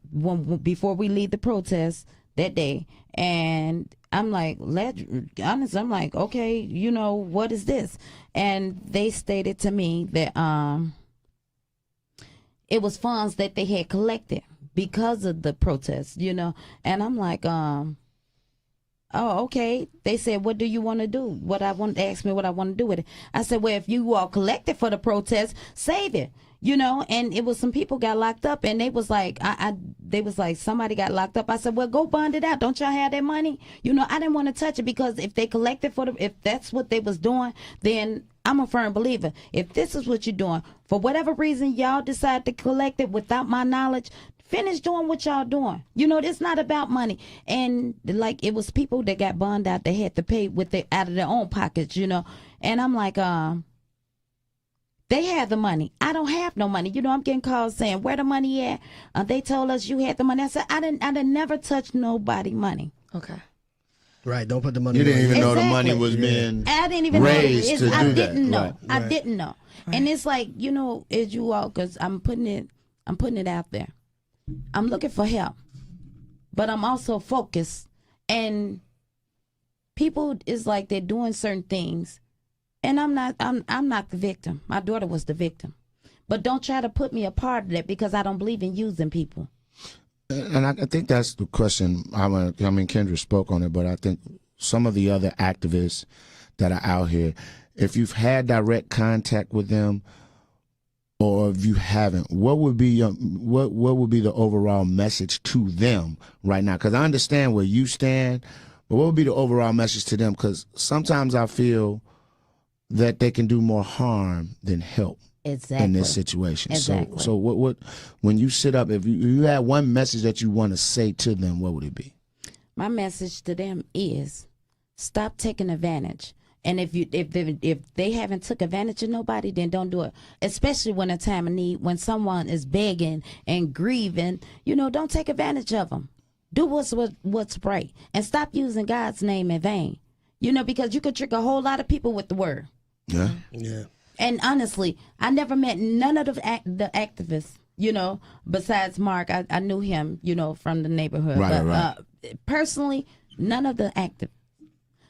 before we leave the protest that day, and I'm like, ledger, honestly, I'm like, okay, you know, what is this? And they stated to me that it was funds that they had collected because of the protest, you know, and I'm like, Oh, okay. They said, what do you want to do? They asked me what I want to do with it. I said, well, if you all collected for the protest, save it. You know, and it was some people got locked up, and they was like, they was like, somebody got locked up. I said, well, go bond it out. Don't y'all have that money? You know, I didn't want to touch it, because if they collected if that's what they was doing, then I'm a firm believer. If this is what you're doing, for whatever reason, y'all decide to collect it without my knowledge, finish doing what y'all doing. You know, it's not about money. And like, it was people that got bonded out, they had to pay out of their own pockets, you know. And I'm like, they had the money. I don't have no money. You know, I'm getting calls saying, where the money at? They told us you had the money. I said, I didn't never touch nobody money. Okay. Right, don't put the money. You didn't even know the money Exactly. was being I didn't even raised know. to do I that. didn't know. Right. I didn't know. And it's like, you know, as you all, because I'm putting it out there. I'm looking for help, but I'm also focused. And people is like, they're doing certain things, and I'm not the victim. My daughter was the victim. But don't try to put me a part of that, because I don't believe in using people. And I think that's the question. I mean, Kendra spoke on it, but I think some of the other activists that are out here, if you've had direct contact with them, or if you haven't, what would be what would be the overall message to them right now? Because I understand where you stand, but what would be the overall message to them? Because sometimes I feel that they can do more harm than help. Exactly. In this situation. Exactly. So what when you sit up, if you had one message that you want to say to them, what would it be? My message to them is, stop taking advantage. And if they haven't took advantage of nobody, then don't do it. Especially when a time of need, when someone is begging and grieving, you know, don't take advantage of them. Do what's right, and stop using God's name in vain. You know, because you could trick a whole lot of people with the word. Yeah. Yeah. And honestly, I never met none of the activists, you know, besides Mark. I knew him, you know, from the neighborhood. Right. Personally, none of the activists.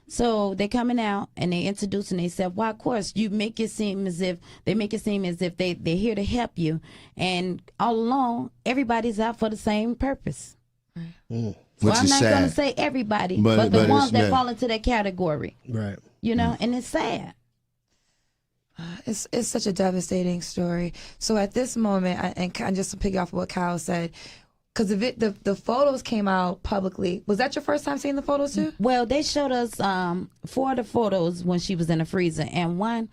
So they coming out and they introducing themselves. Well, of course, you make it seem as if they're here to help you. And all along, everybody's out for the same purpose. Mm. Well, Which I'm is not sad. going to say everybody, But but the ones that yeah. fall into that category. Right. You know, and it's sad. It's such a devastating story. So at this moment, and just to piggy off what Kyle said, because the photos came out publicly. Was that your first time seeing the photos too? Well, they showed us 4 of the photos when she was in the freezer, and one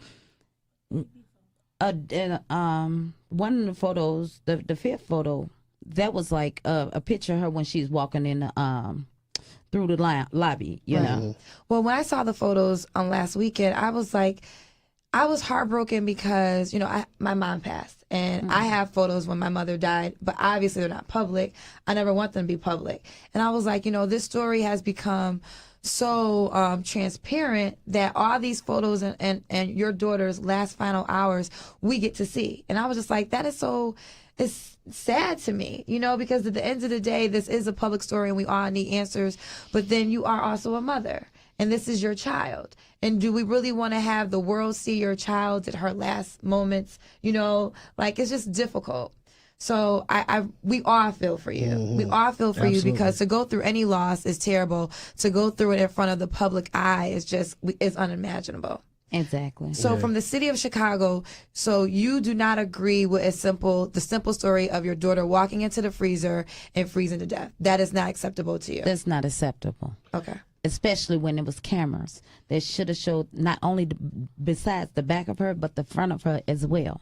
of the photos, the 5th photo, that was like a picture of her when she's walking in the through the lobby. You know. Well, when I saw the photos on last weekend, I was heartbroken because, you know, my mom passed, and I have photos when my mother died, but obviously they're not public. I never want them to be public. And I was like, you know, this story has become so transparent that all these photos and your daughter's last final hours we get to see. And I was just like, that is so, it's sad to me, you know, because at the end of the day, this is a public story and we all need answers, but then you are also a mother. And this is your child. And do we really want to have the world see your child at her last moments? You know, like, it's just difficult. So we all feel for you. We all feel for you, because to go through any loss is terrible. To go through it in front of the public eye is unimaginable. Exactly. So from the city of Chicago, so you do not agree with the simple story of your daughter walking into the freezer and freezing to death. That is not acceptable to you. That's not acceptable. Okay. Especially when it was cameras that should have showed not only besides the back of her, but the front of her as well.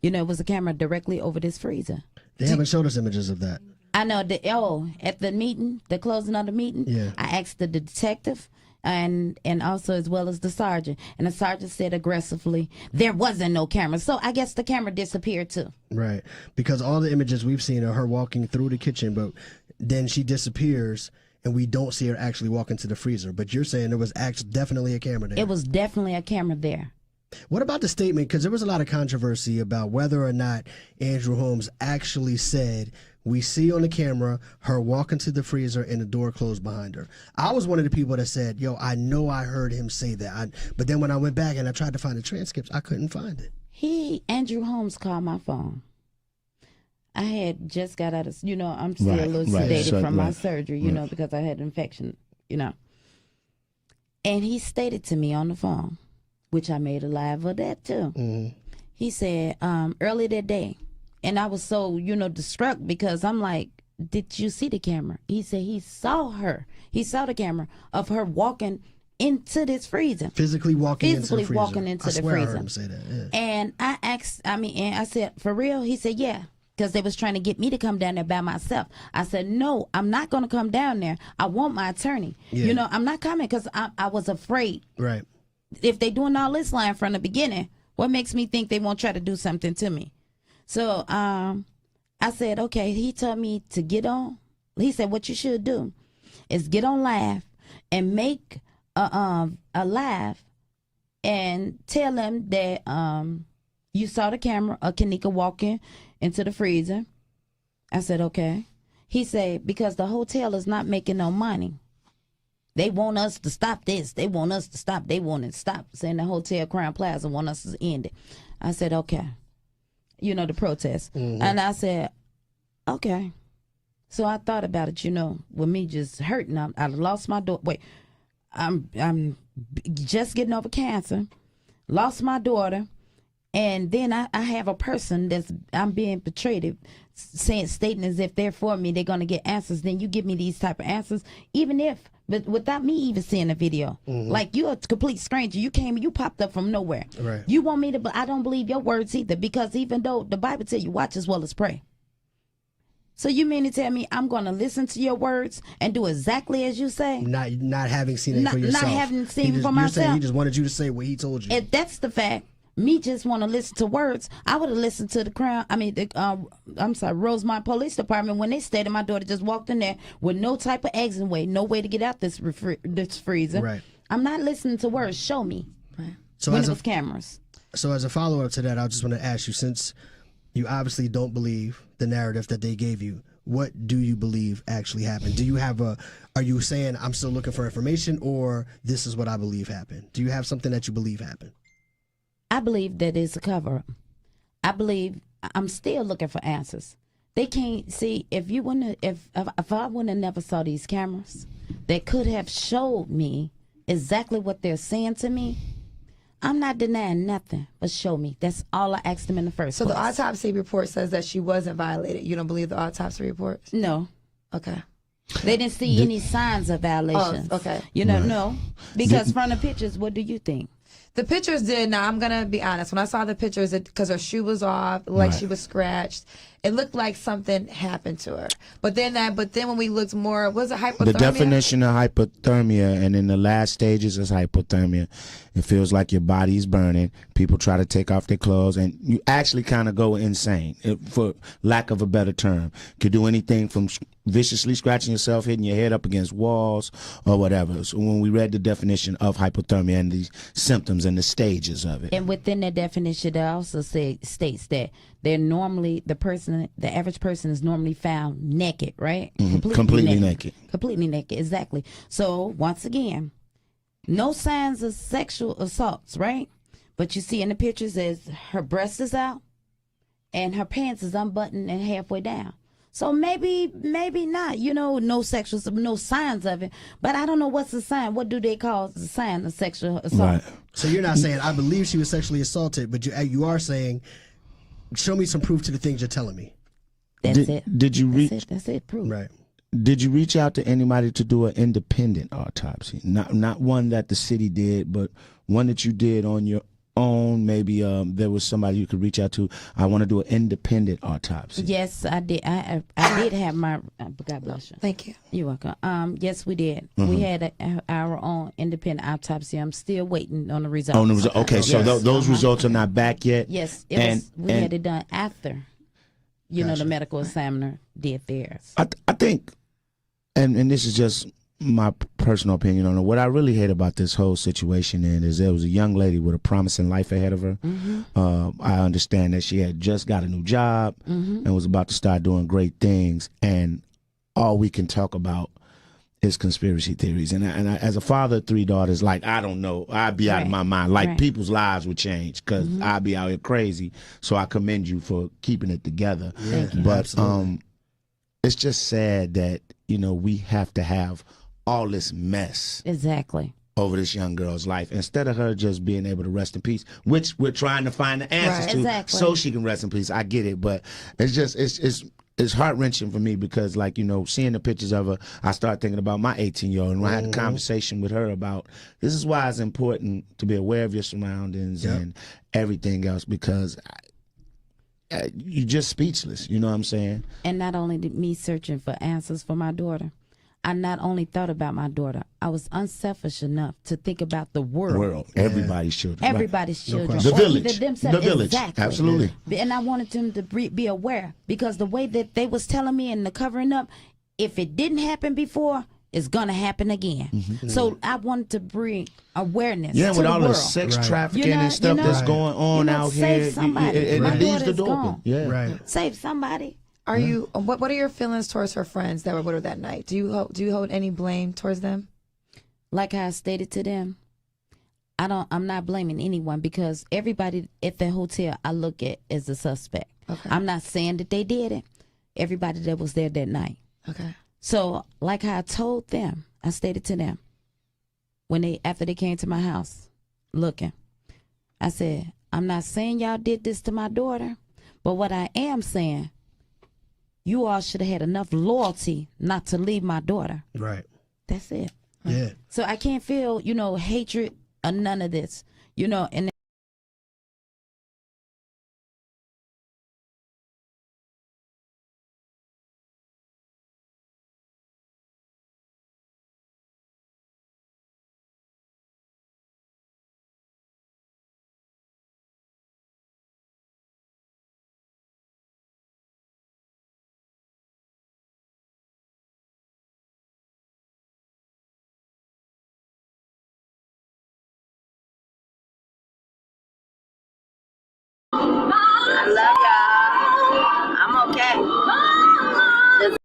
You know, it was a camera directly over this freezer. They haven't showed us images of that. I know at the meeting, the closing of the meeting, Yeah. I asked the detective and also as well as the sergeant, and the sergeant said aggressively there wasn't no camera. So I guess the camera disappeared too. Right. Because all the images we've seen are her walking through the kitchen, but then she disappears and we don't see her actually walk into the freezer. But you're saying there was definitely a camera there. It was definitely a camera there. What about the statement? Because there was a lot of controversy about whether or not Andrew Holmes actually said, we see on the camera her walking to the freezer and the door closed behind her. I was one of the people that said, yo, I know I heard him say that. But then when I went back and I tried to find the transcripts, I couldn't find it. Andrew Holmes called my phone. I had just got out of, I'm still a little right. sedated So, from my right. surgery, because I had an infection, And he stated to me on the phone, which I made a live of that too. He said, early that day, and I was so, distraught because I'm like, did you see the camera? He said he saw her. He saw the camera of her walking into this freezer. Physically walking into the freezer. walking into the freezer. I freezer. heard him say that. Yeah. And I asked, and I said, for real? He said, yeah. Because they was trying to get me to come down there by myself. I said, no, I'm not going to come down there. I want my attorney. Yeah. I'm not coming because I was afraid. Right. If they doing all this line from the beginning, what makes me think they won't try to do something to me? So I said, okay. He told me to get on. He said, what you should do is get on live and make a live and tell them that you saw the camera of Kenneka walking into the freezer. I said, okay. He said, because the hotel is not making no money. They want us to stop this. They want us to stop. They want to stop. Saying the Hotel Crown Plaza want us to end it. I said, okay. The protest. And I said, okay. So I thought about it, with me just hurting. I lost my daughter. Wait, I'm just getting over cancer. Lost my daughter. And then I have a person I'm being portrayed, stating as if they're for me, they're going to get answers. Then you give me these type of answers, but without me even seeing the video. Like, you're a complete stranger. You popped up from nowhere. Right. You want me to, but I don't believe your words either, because even though the Bible tells you watch as well as pray. So you mean to tell me I'm going to listen to your words and do exactly as you say? Not having seen it for yourself. Not having seen it for You're myself. saying he just wanted you to say what he told you. If that's the fact, me just want to listen to words. I would have listened to the Rosemont Police Department when they stated my daughter just walked in there with no type of exit way, no way to get out this freezer. Right. I'm not listening to words. Show me. Right. So when as it was cameras. So as a follow-up to that, I just want to ask you, since you obviously don't believe the narrative that they gave you, what do you believe actually happened? Are you saying I'm still looking for information, or this is what I believe happened? Do you have something that you believe happened? I believe that it's a cover-up. I believe I'm still looking for answers. They can't see if I wouldn't have never saw these cameras that could have showed me exactly what they're saying to me. I'm not denying nothing, but show me. That's all I asked them in the first place. So the autopsy report says that she wasn't violated. You don't believe the autopsy report? No. Okay. They didn't see any signs of violations. Oh, okay. No. Because from the pictures, what do you think? The pictures did. Now, I'm going to be honest. When I saw the pictures, because her shoe was off, like she was scratched, it looked like something happened to her. But then when we looked more, was it hypothermia? The definition of hypothermia, and in the last stages is hypothermia. It feels like your body's burning. People try to take off their clothes, and you actually kind of go insane, for lack of a better term. Could do anything from viciously scratching yourself, hitting your head up against walls, or whatever. So when we read the definition of hypothermia and the symptoms and the stages of it. And within that definition, it also states that they're normally, the average person is normally found naked, right? Completely naked. Completely naked, exactly. So once again, no signs of sexual assaults, right? But you see in the pictures as her breast is out and her pants is unbuttoned and halfway down. So maybe not, no signs of it. But I don't know what's the sign. What do they call the sign of sexual assault? Right. So you're not saying I believe she was sexually assaulted, but you are saying, show me some proof to the things you're telling me. That's it. Did you reach? That's it. Proof. Right. Did you reach out to anybody to do an independent autopsy? Not one that the city did, but one that you did on your own. Maybe there was somebody you could reach out to. I want to do an independent autopsy. Yes, I did. I did have my. God bless you. Thank you. You're welcome. Yes, we did. We had our own independent autopsy. I'm still waiting on the results. Okay, so those results are not back yet. Yes, we had it done after. The medical examiner did theirs. I think, and this is just my personal opinion on it. What I really hate about this whole situation is there was a young lady with a promising life ahead of her. I understand that she had just got a new job and was about to start doing great things, and all we can talk about is conspiracy theories. And I, as a father of 3 daughters, I don't know, I'd be out of my mind. People's lives would change because I'd be out here crazy. So I commend you for keeping it together. Thank you. But it's just sad that we have to have all this mess. Exactly. over this young girl's life instead of her just being able to rest in peace, which we're trying to find the answers to Exactly. so she can rest in peace. I get it, but it's just it's heart-wrenching for me because, like, you know, seeing the pictures of her, I start thinking about my 18-year-old, and when I had a conversation with her about this is why it's important to be aware of your surroundings and everything else, because you're just speechless, you know what I'm saying? And not only did me searching for answers for my daughter, I not only thought about my daughter, I was unselfish enough to think about the world. Everybody's children. Everybody's children. The or village. either themselves. The village. Exactly. Absolutely. And I wanted them to be aware, because the way that they was telling me and the covering up, if it didn't happen before, it's going to happen again. So I wanted to bring awareness to with the all world. the sex trafficking You know, and stuff that's going on out save here. somebody. It My leaves the daughter's door open. gone. Yeah. Right. Save somebody. Are you? What are your feelings towards her friends that were with her that night? Do you hold any blame towards them? Like I stated to them, I'm not blaming anyone, because everybody at the hotel I look at as a suspect. Okay. I'm not saying that they did it. Everybody that was there that night. Okay. So, like how I told them, I stated to them after they came to my house looking, I said, I'm not saying y'all did this to my daughter, but what I am saying, you all should have had enough loyalty not to leave my daughter. Right. That's it. Yeah. So I can't feel, hatred or none of this, and I love y'all. I'm okay. Just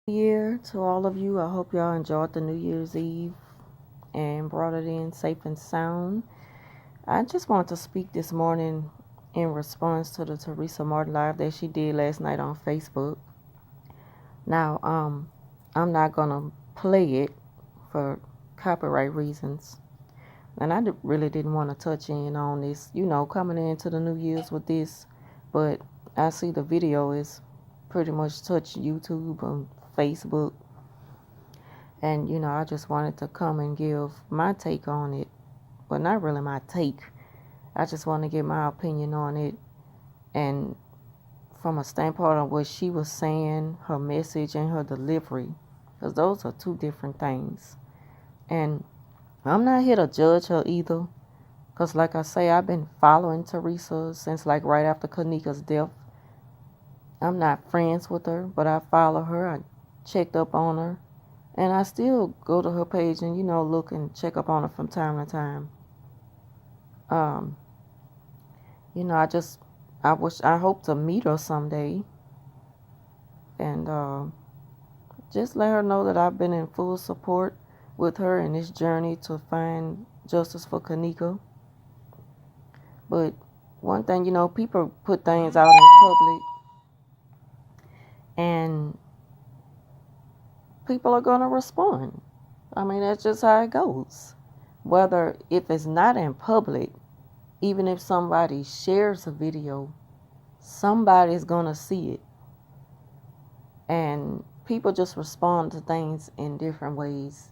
year to all of you. I hope y'all enjoyed the New Year's Eve and brought it in safe and sound. I just want to speak this morning in response to the Teresa Martin live that she did last night on Facebook. Now, I'm not gonna play it for copyright reasons, and I really didn't want to touch in on this, coming into the New Year's with this, but I see the video is pretty much touch YouTube and Facebook, and I just wanted to come and give my take on it. Well, not really my take, I just want to give my opinion on it, and from a standpoint of what she was saying, her message and her delivery, because those are two different things. And I'm not here to judge her either, because like I say, I've been following Teresa since like right after Kenneka's death. I'm not friends with her, but I follow her. I checked up on her, and I still go to her page and look and check up on her from time to time. I hope to meet her someday, and just let her know that I've been in full support with her in this journey to find justice for Kenneka. But one thing, people put things out in public, and people are going to respond. I mean, that's just how it goes. Whether if it's not in public, even if somebody shares a video, somebody's going to see it. And people just respond to things in different ways.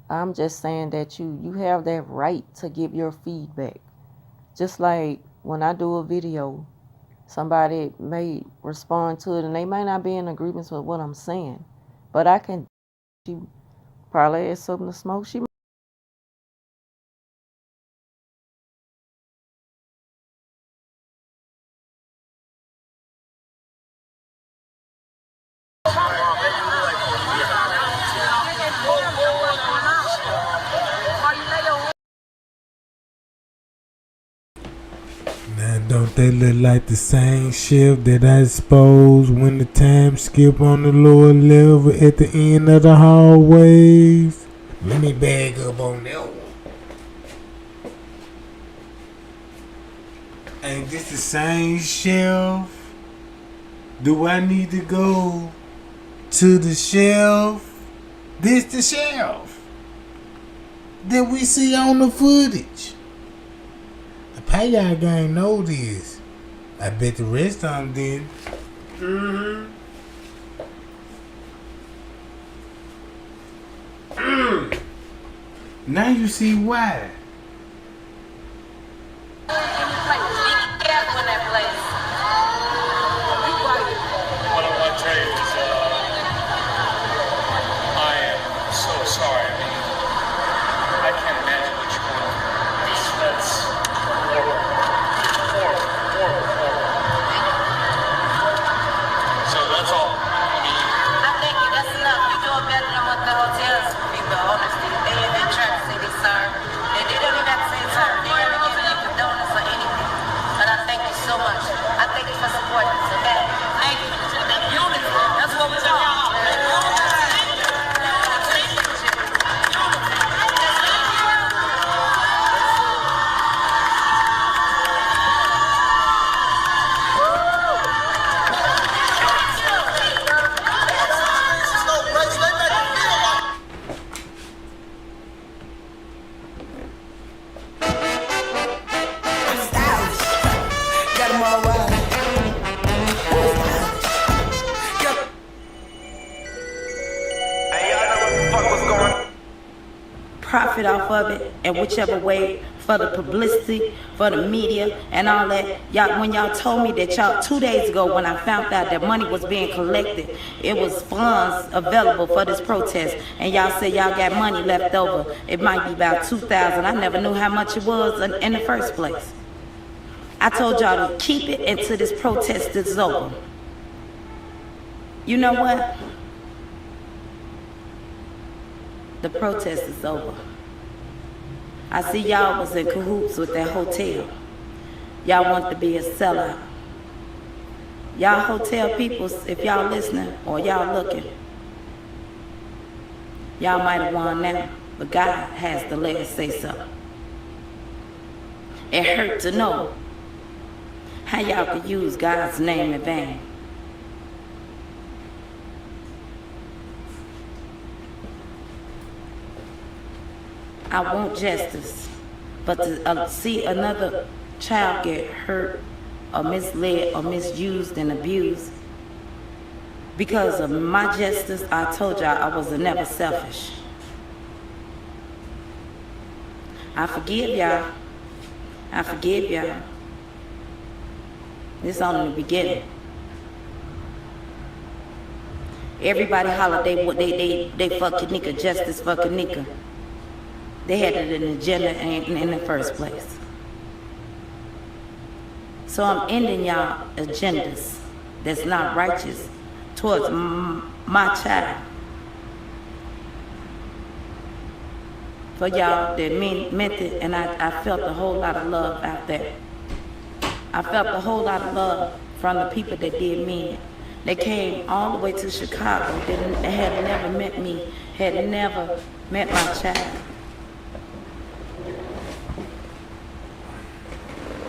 I'm just saying that you have that right to give your feedback. Just like when I do a video, somebody may respond to it and they may not be in agreement with what I'm saying, but she probably has something to smoke. She Now don't they look like the same shift that I exposed when the time skip on the lower level at the end of the hallways? Let me bag up on that one. Ain't this the same shelf? Do I need to go to the shelf? This the shelf that we see on the footage. The Pay gang know this. I bet the rest of them didn't. Now you see why. Profit off of it in whichever way, for the publicity, for the media, and all that. Y'all, when y'all told me that y'all 2 days ago, when I found out that money was being collected, it was funds available for this protest, and y'all said y'all got money left over. It might be about $2,000. I never knew how much it was in the first place. I told y'all to keep it until this protest is over. You know what? The protest is over. I see y'all was in cahoots with that hotel. Y'all want to be a sellout. Y'all hotel peoples, if y'all listening or y'all looking, y'all might have won now, but God has the last say so. It hurt to know how y'all could use God's name in vain. I want justice, but to see another child get hurt or misled or misused and abused because of my justice, I told y'all I was never selfish. I forgive y'all. I forgive y'all. This is only the beginning. Everybody holler they fuck Kenneka, justice for Kenneka. They had an agenda in the first place. So I'm ending y'all agendas that's not righteous towards my child. For y'all that meant it, and I felt a whole lot of love out there. I felt a whole lot of love from the people that did mean it. They came all the way to Chicago. They had never met me, had never met my child.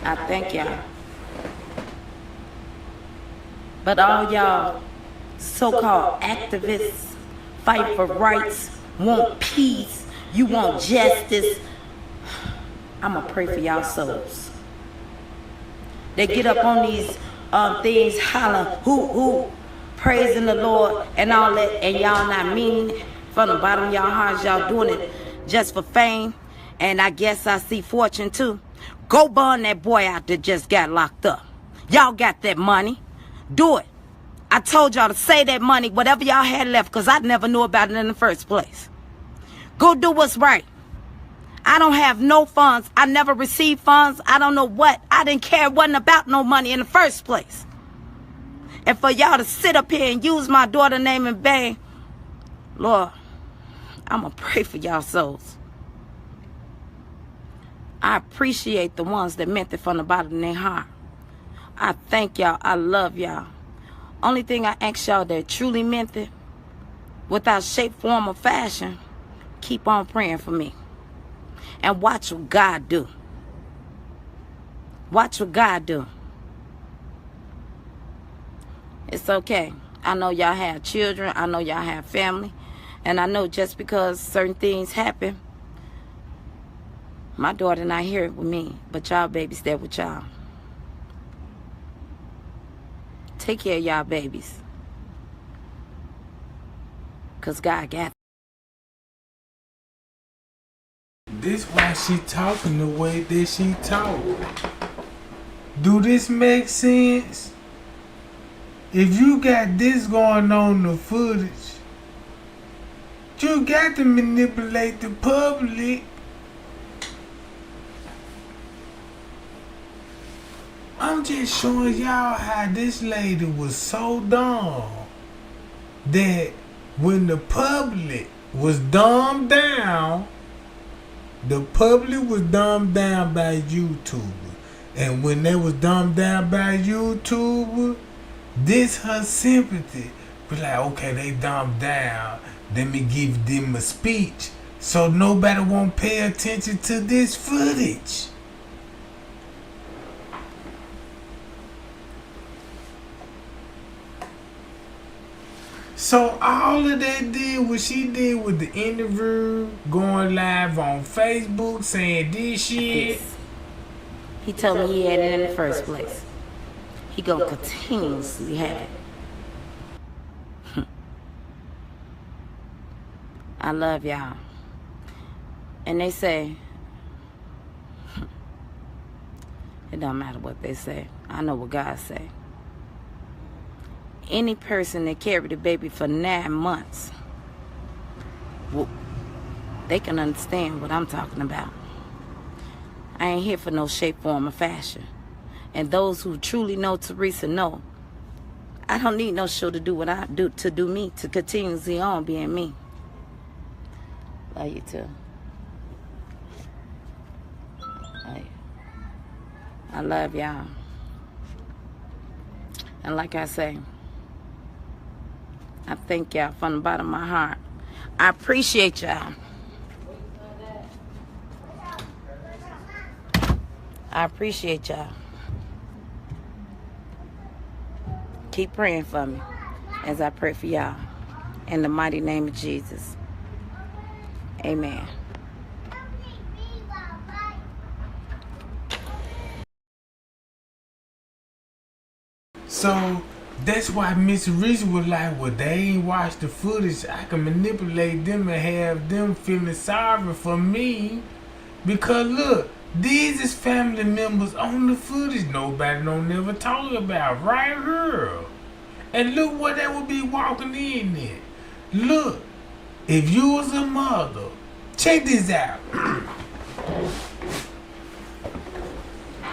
I thank y'all. But all y'all so-called activists, fight for rights, want peace, you want justice, I'ma pray for y'all souls. They get up on these things hollering, who, praising the Lord and all that, and y'all not meaning it from the bottom of y'all hearts. Y'all doing it just for fame, and I guess I see fortune too. Go burn that boy out that just got locked up. Y'all got that money. Do it. I told y'all to save that money, whatever y'all had left, because I never knew about it in the first place. Go do what's right. I don't have no funds. I never received funds. I don't know what. I didn't care. It wasn't about no money in the first place. And for y'all to sit up here and use my daughter's name in vain, Lord, I'm going to pray for y'all souls. I appreciate the ones that meant it from the bottom of their heart. I thank y'all. I love y'all. Only thing I ask y'all that truly meant it, without shape, form, or fashion, keep on praying for me. And watch what God do. Watch what God do. It's okay. I know y'all have children. I know y'all have family. And I know just because certain things happen, my daughter not here with me, but y'all babies there with y'all. Take care of y'all babies. Because God got This why she talking the way that she talk. Do this make sense? If you got this going on in the footage, you got to manipulate the public. I'm just showing y'all how this lady was so dumb that when the public was dumbed down, the public was dumbed down by YouTuber. And when they was dumbed down by YouTuber, this her sympathy. Be like, okay, they dumbed down. Let me give them a speech so nobody won't pay attention to this footage. So all of that did, what she did with the interview, going live on Facebook, saying this shit. He told me he had it in the first place. He gonna continuously have it. I love y'all. And they say, it don't matter what they say. I know what God say. Any person that carried a baby for 9 months, well, they can understand what I'm talking about. I ain't here for no shape, form, or fashion. And those who truly know Teresa know, I don't need no show to do what I do, to do me, to continuously on being me. Love you too. I love y'all. And like I say, I thank y'all from the bottom of my heart. I appreciate y'all. I appreciate y'all. Keep praying for me as I pray for y'all. In the mighty name of Jesus. Amen. So that's why Miss Teresa was like, well, they ain't watched the footage. I can manipulate them and have them feeling sorry for me. Because look, these is family members on the footage nobody don't never talk about right here. And look what they would be walking in there. Look, if you was a mother, check this out.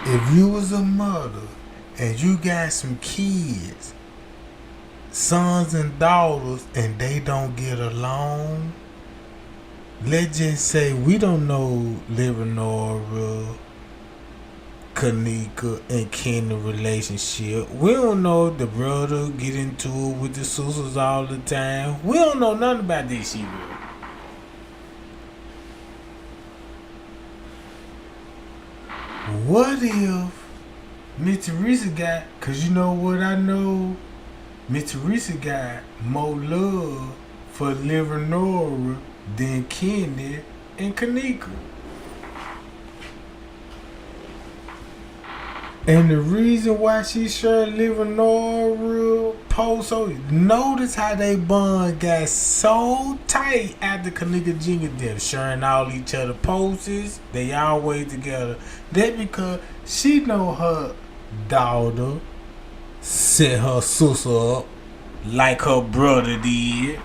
If you was a mother and you got some kids, sons and daughters, and they don't get along, let's just say we don't know Leonora, Kenneka, and Kenny relationship. We don't know the brother get into it with the sisters all the time. We don't know nothing about this shit. What if Miss Teresa got, cause you know what I know, Miss Teresa got more love for Leonora than Kenny and Kenneka. And the reason why she shared Leonora post, so notice how they bond got so tight after Kenneka Jenkins them sharing all each other posts. They always together. That because she know her daughter set her sister up like her brother did.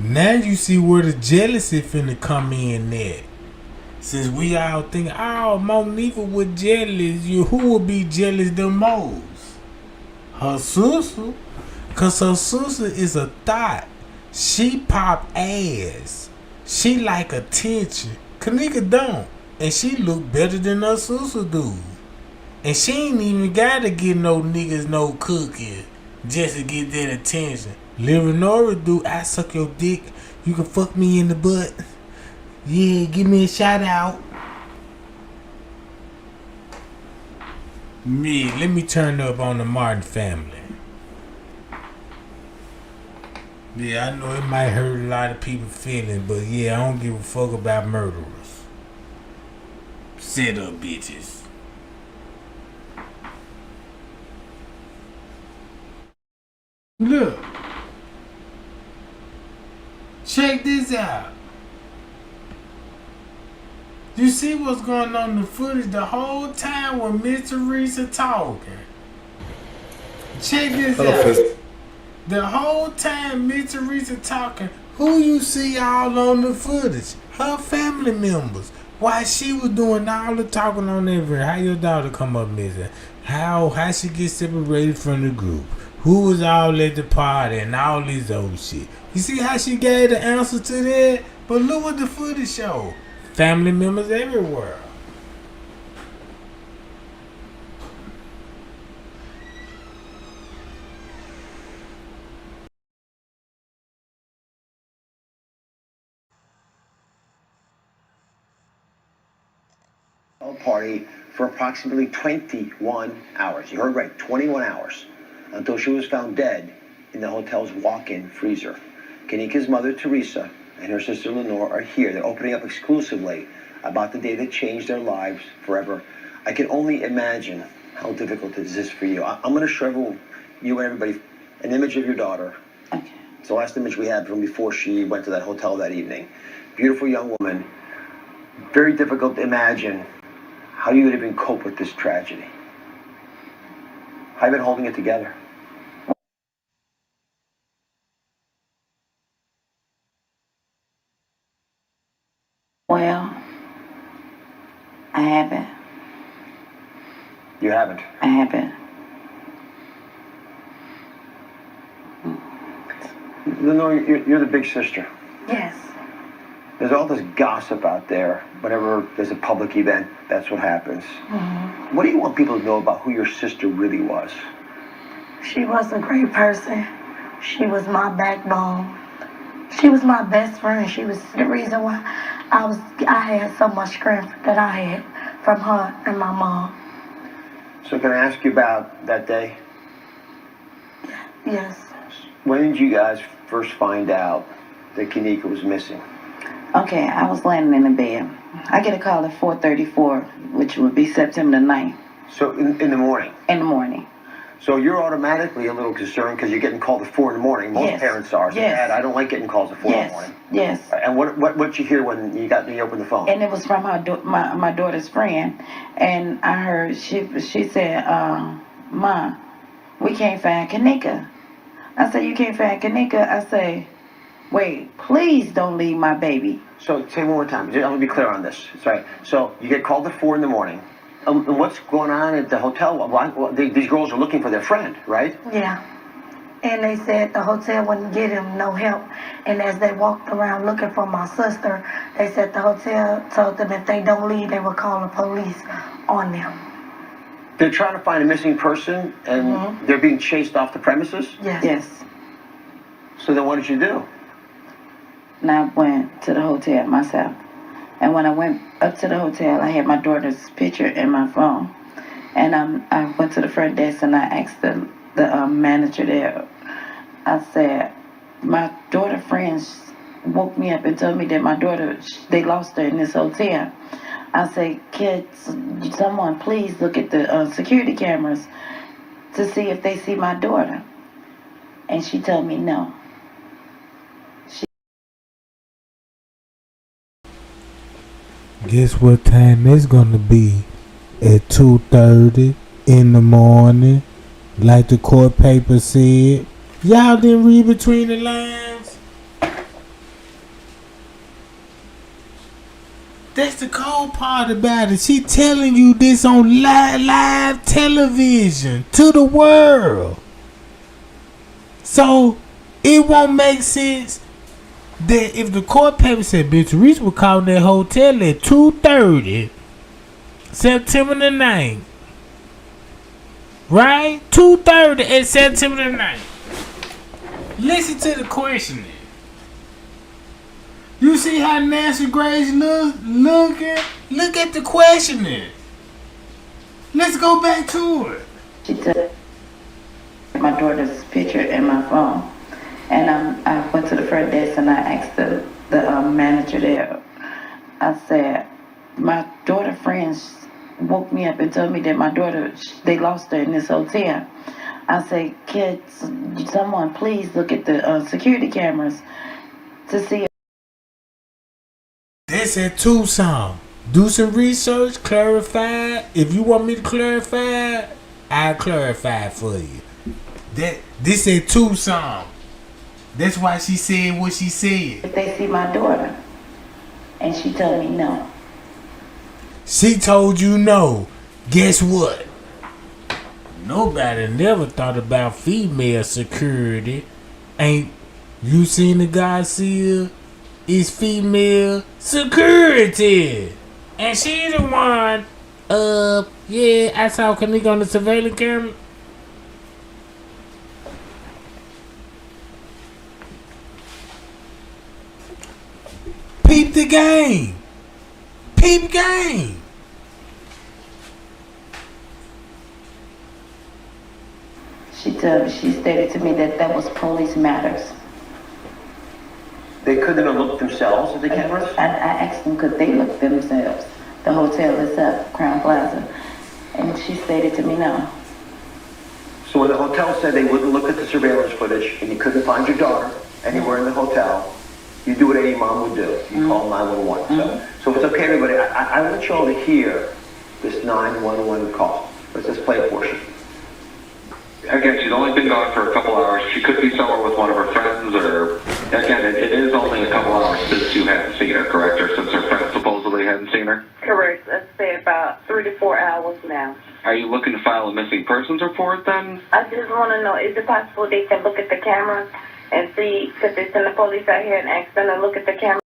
Now you see where the jealousy finna come in at. Since we all think, oh, Monifa was jealous, who would be jealous the most? Her sister, cause her sister is a thought. She pop ass. She like attention. Kenneka don't. And she look better than her sister do. And she ain't even gotta get no niggas no cookies just to get that attention. Leonora do, I suck your dick. You can fuck me in the butt. Yeah, give me a shout out. Me, let me turn up on the Martin family. Yeah, I know it might hurt a lot of people's feelings, but yeah, I don't give a fuck about murderers. Set up bitches. Look. Check this out. You see what's going on in the footage the whole time when Miss Teresa talking. Check this out. The whole time Miss Teresa talking, who you see all on the footage? Her family members. While she was doing all the talking on everything. How your daughter come up missing? How she get separated from the group? Who was all at the party and all this old shit? You see how she gave the answer to that? But look what the footage show. Family members everywhere. Party for approximately 21 hours. You heard right, 21 hours. Until she was found dead in the hotel's walk-in freezer. Kenneka's mother, Teresa, and her sister, Lenore, are here. They're opening up exclusively about the day that changed their lives forever. I can only imagine how difficult this is for you. I'm going to show everyone, you and everybody, an image of your daughter. Okay. It's the last image we had from before she went to that hotel that evening. Beautiful young woman. Very difficult to imagine how you would even cope with this tragedy. How have you been holding it together? Well, I haven't. You haven't? I haven't. Lenore, you're the big sister. Yes. There's all this gossip out there. Whenever there's a public event, that's what happens. Mm-hmm. What do you want people to know about who your sister really was? She was a great person. She was my backbone. She was my best friend. She was the reason why I had so much strength that I had from her and my mom. So can I ask you about that day? Yes. When did you guys first find out that Kenneka was missing? Okay, I was laying in the bed. I get a call at 4:34, which would be September the 9th. So in the morning? In the morning. So you're automatically a little concerned because you're getting called at 4 in the morning. Most Yes. parents are. So, Yes. Dad, I don't like getting calls at 4 in the Yes. morning. Yes. And what'd you hear when you opened the phone? And it was from my daughter's friend, and I heard she said, "Ma, we can't find Kenneka." I said, "You can't find Kenneka?" I say, "Wait, please don't leave my baby." So say one more time. I'm gonna be clear on this. Sorry. So you get called at 4 in the morning. And what's going on at the hotel? Well, these girls are looking for their friend, right? Yeah. And they said the hotel wouldn't get him no help. And as they walked around looking for my sister, they said the hotel told them if they don't leave, they would call the police on them. They're trying to find a missing person, and they're being chased off the premises? Yes. Yes. So then what did you do? And I went to the hotel myself. And when I went up to the hotel, I had my daughter's picture in my phone. And I went to the front desk and I asked the manager there. I said, my daughter friends woke me up and told me that my daughter, they lost her in this hotel. I said, kids, someone please look at the security cameras to see if they see my daughter. And she told me no. Guess what time it's gonna be? At 2:30 in the morning, like the court paper said. Y'all didn't read between the lines. That's the cold part about it. She telling you this on live television to the world. So it won't make sense that if the court paper said Miss Teresa was called in that hotel at 2:30, September the 9th. Right? 2:30 at September the 9th. Listen to the questioning. You see how Nancy Grace looking? Look at the questioning. Let's go back to it. She took my daughter's picture in my phone, and I went to the front desk and I asked the manager there. I said, my daughter friends woke me up and told me that my daughter, they lost her in this hotel. I said, kids, someone please look at the security cameras to see. That's at Tucson. Do some research, clarify. If you want me to clarify, I'll clarify for you. This at Tucson. That's why she said what she said. If they see my daughter, and she told me no. She told you no. Guess what? Nobody never thought about female security. Ain't you seen the Garcia? It's female security. And she the one, yeah, I saw Kenneka on the surveillance camera. Peep the game. Peep game. She stated to me that was police matters. They couldn't have looked themselves at the cameras? I asked them, could they look themselves? The hotel is up, Crown Plaza. And she stated to me no. So when the hotel said they wouldn't look at the surveillance footage and you couldn't find your daughter anywhere in the hotel, you do what any mom would do. You call 911. So if it's okay, everybody, I want you all to hear this 911 call. Let's just play a portion. Again, she's only been gone for a couple hours. She could be somewhere with one of her friends, or again, it is only a couple hours since you hadn't seen her, correct? Or since her friends supposedly hadn't seen her? Correct. Let's say about 3 to 4 hours now. Are you looking to file a missing persons report then? I just want to know, is it possible they can look at the cameras and see, because they send the police out here and ask them to look at the camera?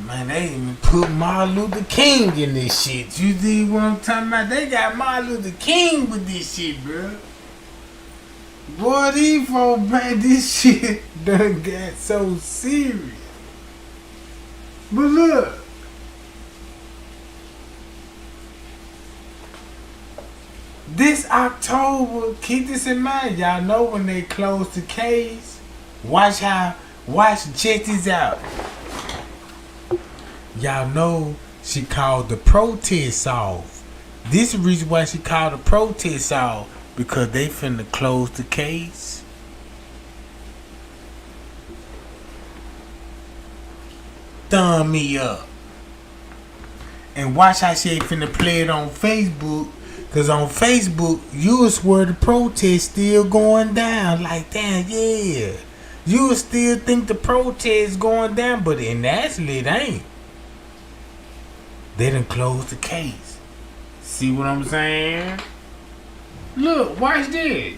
Man, they even put Martin Luther King in this shit. You see what I'm talking about? They got Martin Luther King with this shit, bro. Boy, these folks, man, this shit done got so serious. But look. This October, keep this in mind. Y'all know when they close the case, check this out. Y'all know she called the protest off. This is the reason why she called the protest off, because they finna close the case. Thumb me up. And watch how she ain't finna play it on Facebook. Cause on Facebook, you will swear the protest still going down. Like, damn, yeah. You will still think the protest going down, but actually it ain't. They done closed the case. See what I'm saying? Look, watch this.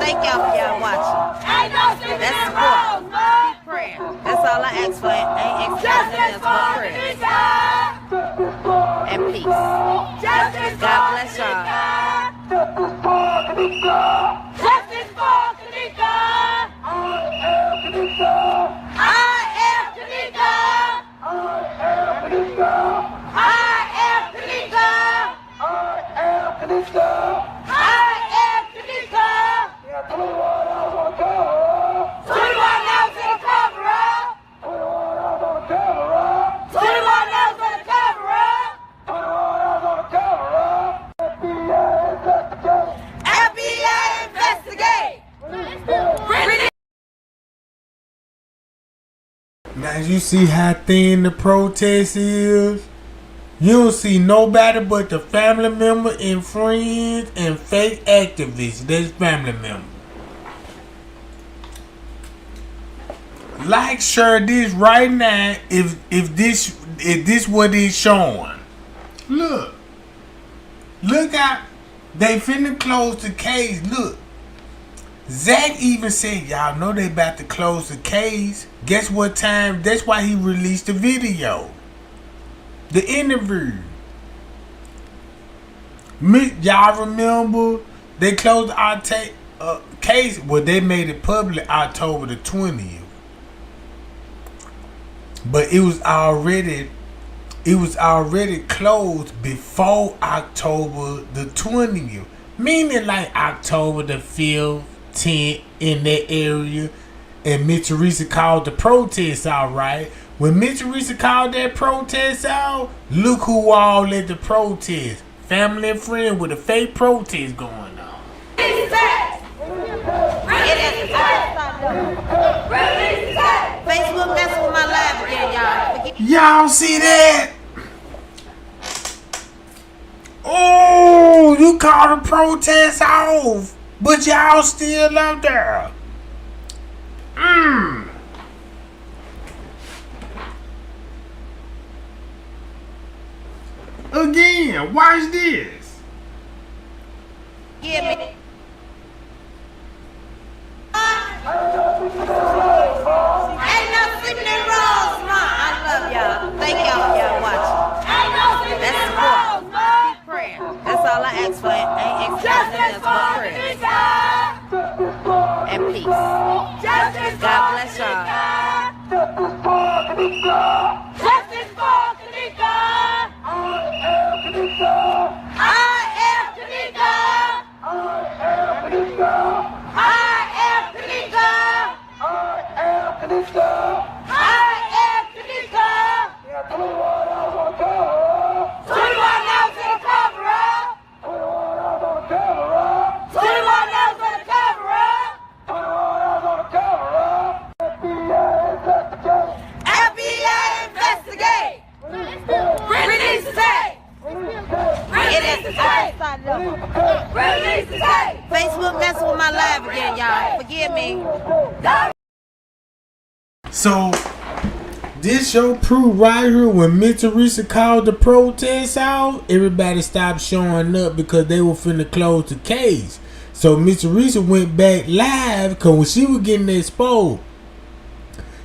Thank y'all for y'all watching. That's support. Keep praying. That's all I ask for. I ain't asking for nothing else but prayer. And peace. God bless y'all. Justice for Kenneka. Justice for Kenneka. I am Kenneka. I am Kenneka. I am Kenneka. I am Kenneka. I am Kenneka. I am Kenneka. 21 hours on the camera. 21 hours on the camera. 21 hours on the camera. 21 hours on the camera. 21 hours on the camera. FBI investigate. Now you see how thin the protest is? You don't see nobody but the family member and friends and fake activists. That's family member. Like, share this right now if this what it's showing. Look out. They finna close the case. Look. Zach even said, y'all know they about to close the case. Guess what time? That's why he released the video. The interview. Y'all remember they closed our case? Well, they made it public October the 20th. But it was already closed before October the 20th. Meaning like October the 5th, 10th in that area. And Miss Teresa called the protest out, right? When Miss Teresa called that protest out, look who all at the protest. Family and friend with a fake protest going on. Facebook messing with my live again, y'all. Y'all see that? Oh, you called the protest off, but y'all still up there. Again, watch this. Give me. Ain't no sleeping in rows, ma. I love y'all. Thank y'all for y'all watching. That's support. Keep praying. That's all I ask for. I ain't asking for nothing else but prayer. And peace. God bless y'all. Justice for Kenneka. Justice for Kenneka. I am Kenneka. I am Kenneka. I am Kenneka. I am Kenneka. I am Kenneka. I am Kenneka. 21 hours on the camera. 21 hours on the camera. 21 hours on the camera. 21 hours on the camera. 21 hours on the camera. FBI investigate. Release the tape. Release the tape. Release the tape. Facebook messing with my live again, y'all. Forgive me. So, this show proof right here when Miss Teresa called the protest out, everybody stopped showing up because they were finna close the case. So Miss Teresa went back live because when she was getting exposed,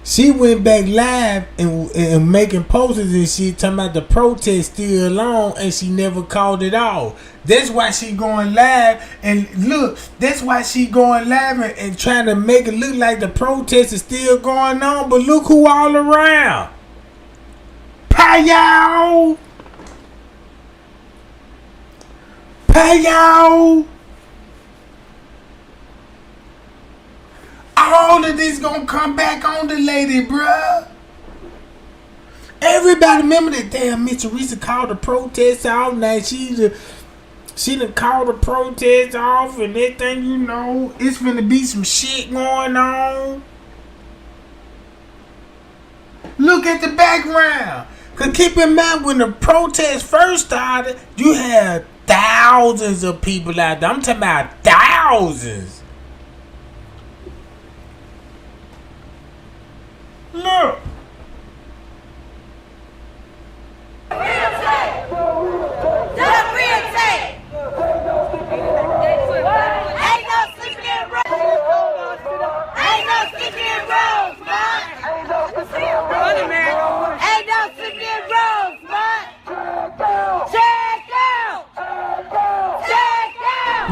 she went back live and making posters and shit talking about the protest still on and she never called it off. That's why she going live and look, that's why she going live and trying to make it look like the protest is still going on, but look who all around. Payow! Payow! All of this gonna come back on the lady, bruh. Everybody remember that damn Miss Teresa called the protest off. Now she done called the protest off and everything, you know. It's finna be some shit going on. Look at the background. Cause keep in mind when the protest first started, you had thousands of people out there. I'm talking about thousands. Look. Ain't no sleeping in rows.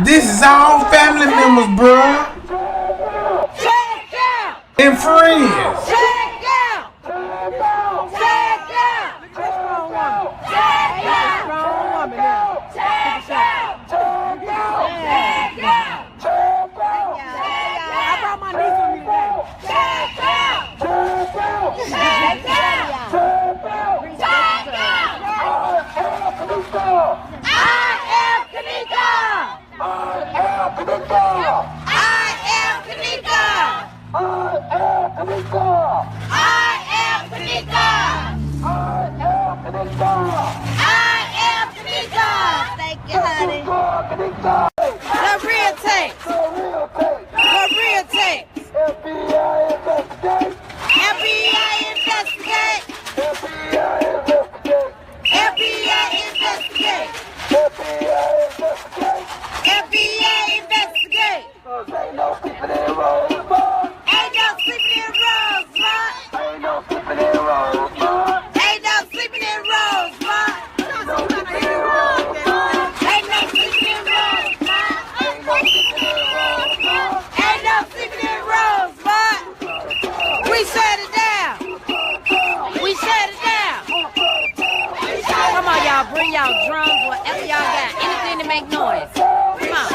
This is all family members, bruh. And friends. Bring y'all drums, whatever y'all got, anything to make noise. Come on.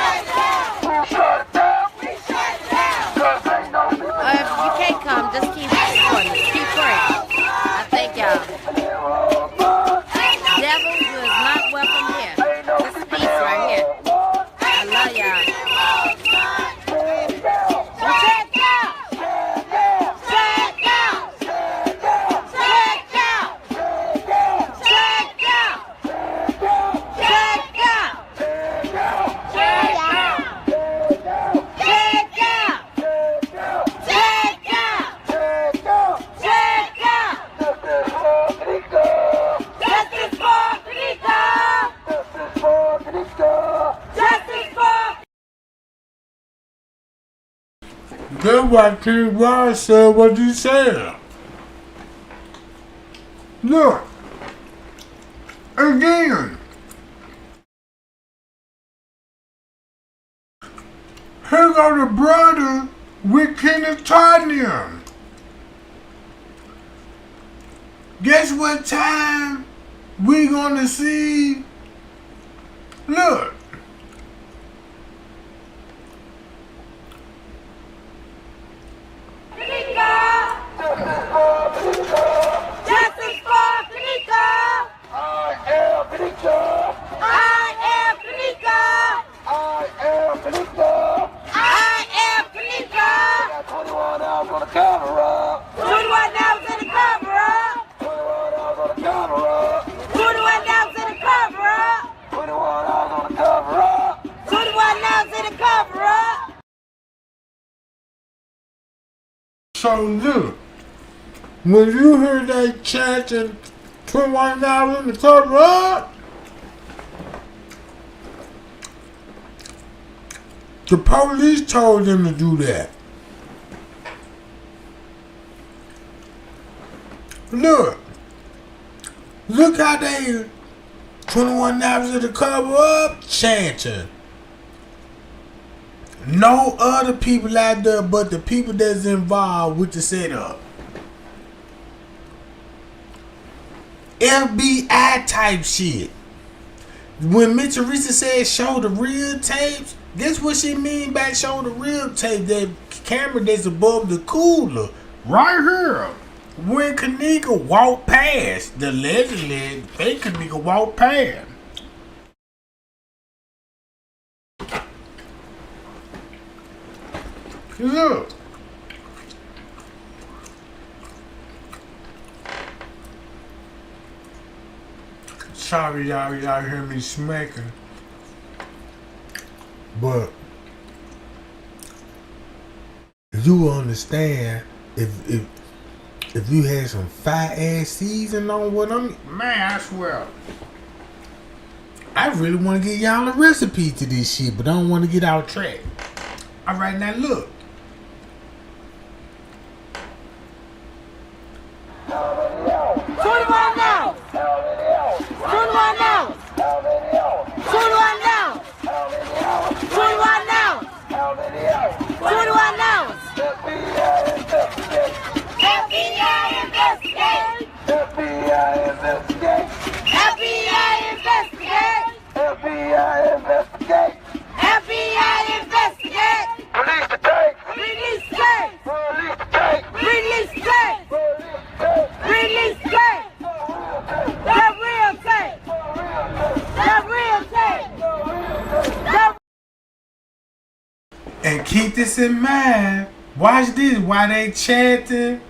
If you can't come, just keep supporting, keep praying. I thank y'all. Devil, you is not welcome here. This is peace right here. I love y'all. That's why King Ron said what he said. Look. Again. Here go the brother with Kenneka. Guess what time we gonna see? Look. Justice for Kenneka! I am Kenneka! I am Kenneka! I am Kenneka! I am Kenneka! Got 21 hours on the cover up! 21 hours in the cover up! 21 hours on the cover up! 21 hours in the cover up! 21 hours on the cover up! 21 hours in the cover up! So look. When you hear that chanting 21 hours in the cover up, the police told them to do that. Look how they 21 hours in the cover up chanting. No other people out there but the people that's involved with the setup. FBI type shit. When Miss Teresa said show the real tapes, guess what she mean by show the real tape? That camera that's above the cooler. Right here. When Kenneka walked past, the allegedly fake Kenneka walked past. Look. Sorry y'all hear me smacking. But you understand if you had some fire ass season on what I'm, man, I swear. I really want to get y'all a recipe to this shit, but I don't want to get out track. Alright, now look. And keep this in mind. Watch this. While they chanting,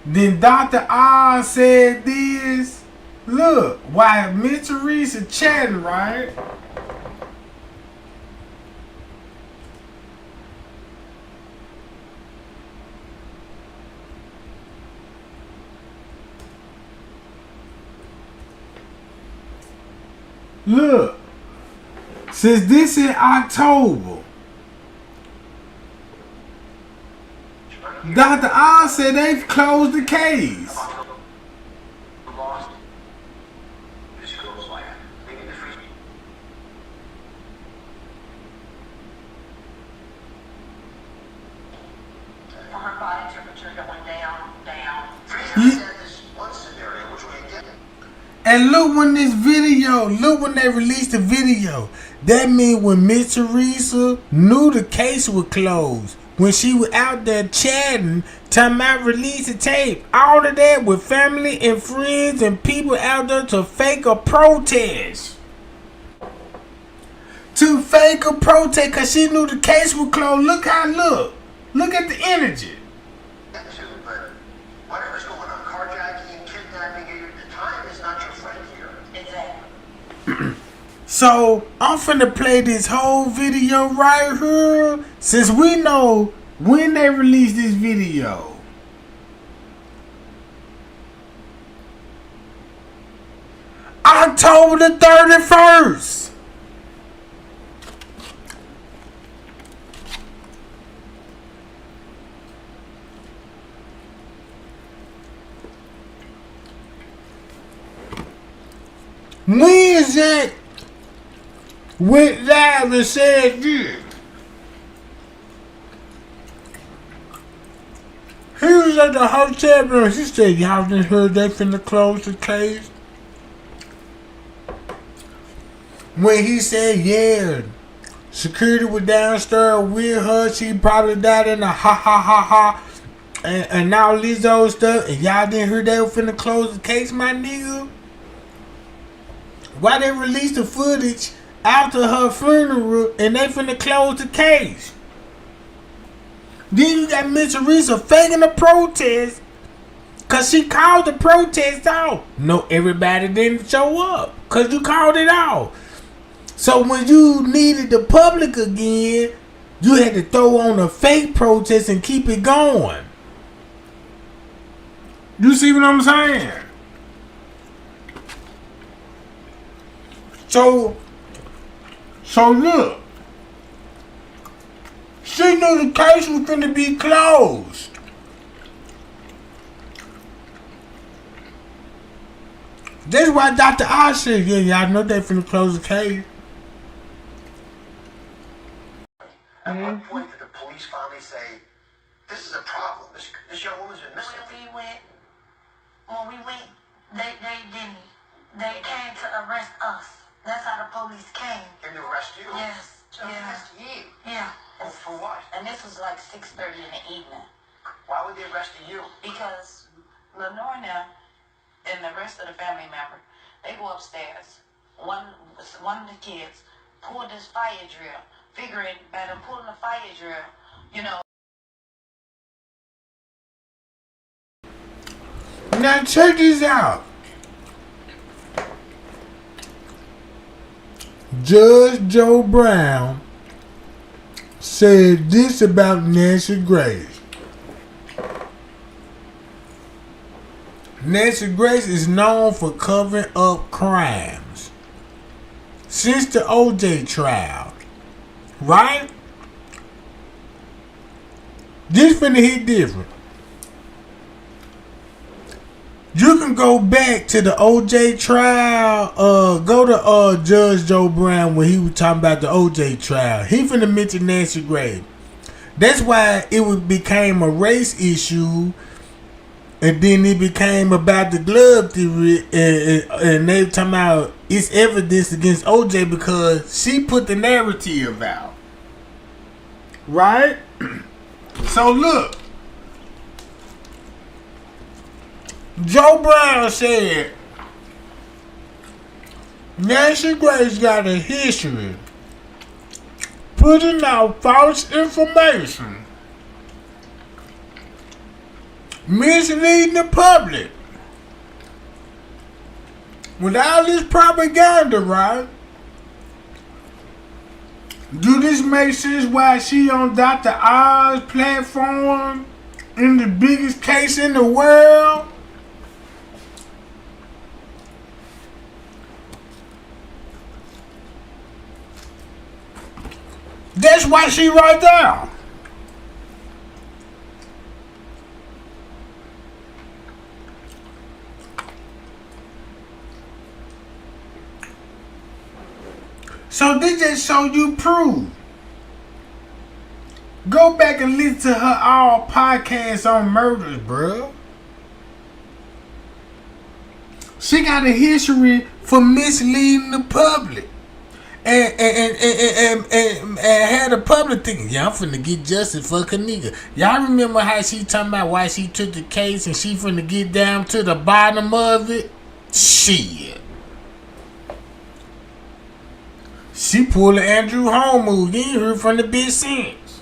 then Dr. Oz said this. Look, while Miss Teresa chatting, right? Look, since this in October, Dr. Oz said they've closed the case. Her body temperature going down. And look when they released the video. That means when Miss Teresa knew the case was closed. When she was out there chatting, talking about release the tape. All of that with family and friends and people out there to fake a protest. To fake a protest because she knew the case was closed. Look how it look. Look at the energy. Whatever's going on, carjacking, kidnapping, the time is not your friend here. Exactly. So I'm finna play this whole video right here. Since we know when they released this video. October the 31st. When is that went live and said this? He was at the hotel room. He said, y'all didn't hear they finna close the case? When he said, yeah, security was downstairs with her. She probably died in a ha ha ha ha. And all these old stuff. And y'all didn't hear they were finna close the case, my nigga? Why they released the footage after her funeral and they finna close the case? Then you got Miss Teresa faking the protest because she called the protest off. No, everybody didn't show up because you called it off. So when you needed the public again, you had to throw on a fake protest and keep it going. You see what I'm saying? So look, she knew the case was going to be closed. That's why Dr. Oz said, yeah, y'all know they finna close the case. At what point did the police finally say, this is a problem, this young woman's been missing? When we went, they came to arrest us. That's how the police came. Came to arrest you? Yes. Arrest you? Yeah. For what? And this was like 6:30 in the evening. Why would they arrest you? Because Lenore now and the rest of the family member, they go upstairs. One of the kids pulled this fire drill, figuring by them pulling the fire drill, you know. Now check this out. Judge Joe Brown said this about Nancy Grace. Nancy Grace is known for covering up crimes since the OJ trial, right? This finna hit different. You can go back to the OJ trial. Go to Judge Joe Brown when he was talking about the OJ trial. He finna mention Nancy Grace. That's why it became a race issue, and then it became about the glove theory, and they talking about it's evidence against OJ because she put the narrative out, right? So look. Joe Brown said Nancy Grace got a history putting out false information, misleading the public with all this propaganda, right? Do this make sense why she on Dr. Oz platform in the biggest case in the world? That's why she right there. So this just show you proof. Go back and listen to her all podcasts on murders, bruh. She got a history for misleading the public. And had the public thinking, yeah, I'm finna get justice for Kenneka. Y'all remember how she talking about why she took the case and she finna get down to the bottom of it? Shit. She pulled an Andrew Holmes move. You ain't heard from the bitch since.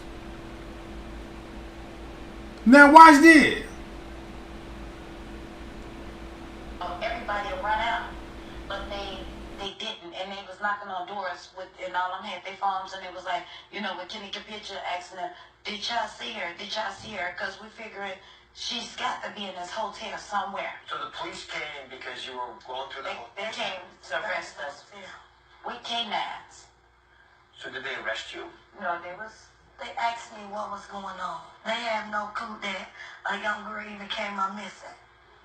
Now watch this. Everybody will run out, but they didn't, and they was knocking on doors with, and all of them had their phones, and it was like, you know, with Kenneka picture asking them, did y'all see her? Did y'all see her? Because we're figuring she's got to be in this hotel somewhere. So the police came because you were going through the hotel? They came to arrest us with K9s. So did they arrest you? No, they asked me what was going on. They have no clue that a young girl even came up missing.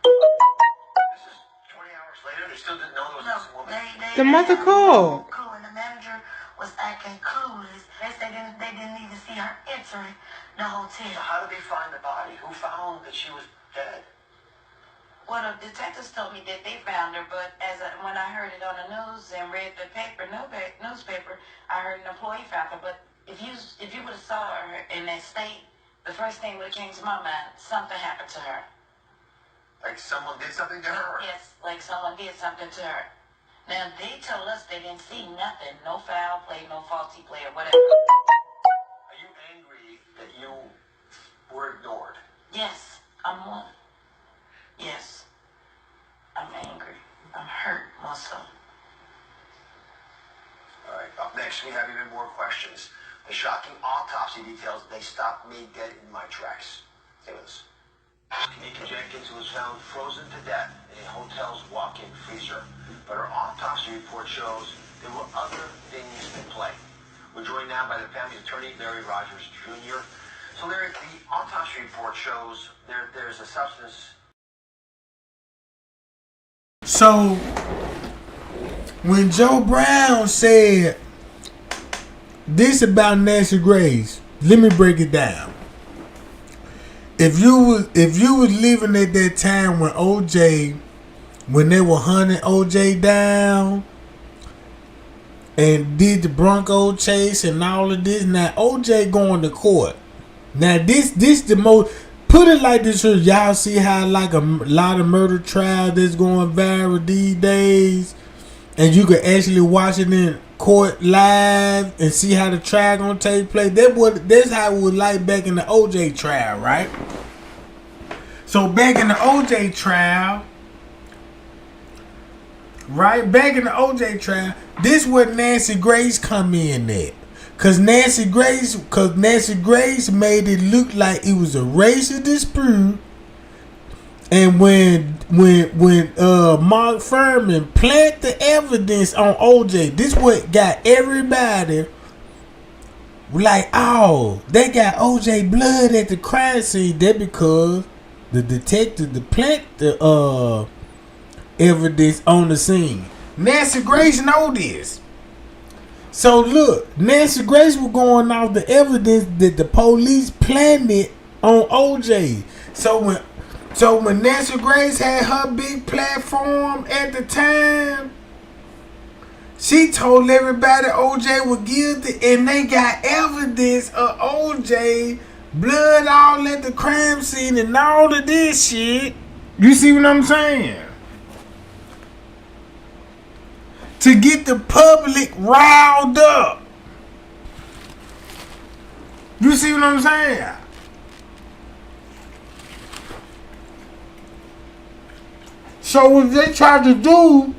This is 20 hours later? They still didn't know there was a missing woman? The mother called. And the manager was acting clueless. They said they didn't even see her entering the hotel. So how did they find the body? Who found that she was dead? Well, the detectives told me that they found her, but when I heard it on the news and read the newspaper, I heard an employee found her. But if you would have saw her in that state, the first thing would have came to my mind, something happened to her. Like someone did something to her? Yes, like someone did something to her. Now, they told us they didn't see nothing, no foul play, no faulty play, or whatever. Are you angry that you were ignored? Yes, I'm one. Yes, I'm angry. I'm hurt, also. All right, up next, we have even more questions. The shocking autopsy details, they stopped me dead in my tracks. Stay with us. Kenneka Jenkins was found frozen to death in a hotel's walk-in freezer. But her autopsy report shows there were other things at play. We're joined now by the family's attorney, Larry Rogers Jr. So Larry, the autopsy report shows there's a substance. So, when Joe Brown said this about Nancy Grace, let me break it down. If you was living at that time when they were hunting OJ down and did the Bronco chase and all of this, now OJ going to court. Now this the most. Put it like this here, y'all see how like a lot of murder trials that's going viral these days, and you can actually watch it in court live and see how the trial gonna take place. That's how it was like back in the OJ trial, right? So back in the OJ trial, this what Nancy Grace come in at. Cause Nancy Grace made it look like it was a racial dispute, and when Mark Furman planted the evidence on OJ, this what got everybody like, oh, they got OJ blood at the crime scene. That because the detective plant the evidence on the scene. Nancy Grace know this. So look, Nancy Grace was going off the evidence that the police planted on OJ. So when Nancy Grace had her big platform at the time, she told everybody OJ was guilty, and they got evidence of OJ blood all at the crime scene and all of this shit. You see what I'm saying? To get the public riled up. You see what I'm saying? So what they tried to do,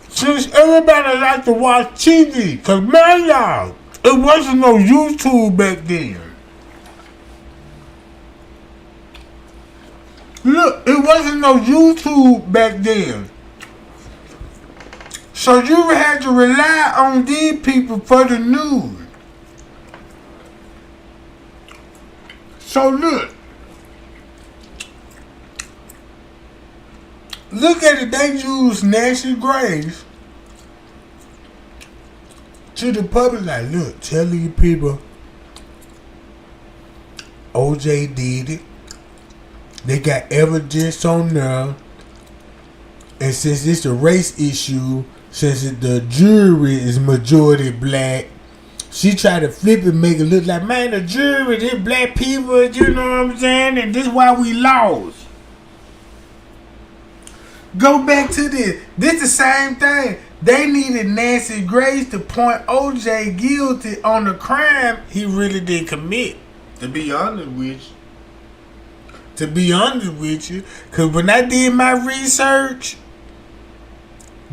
since everybody liked to watch TV, cause man y'all, it wasn't no YouTube back then. Look, it wasn't no YouTube back then. So you had to rely on these people for the news. So look at it, they used Nancy Grace to the public like, look, tell these people OJ did it. They got evidence on there. And since it's a race issue, since the jury is majority black, she tried to flip it, make it look like, man, the jury, they black people, you know what I'm saying? And this is why we lost. Go back to this. This the same thing. They needed Nancy Grace to point OJ guilty on the crime he really did commit. To be honest with you. Because when I did my research,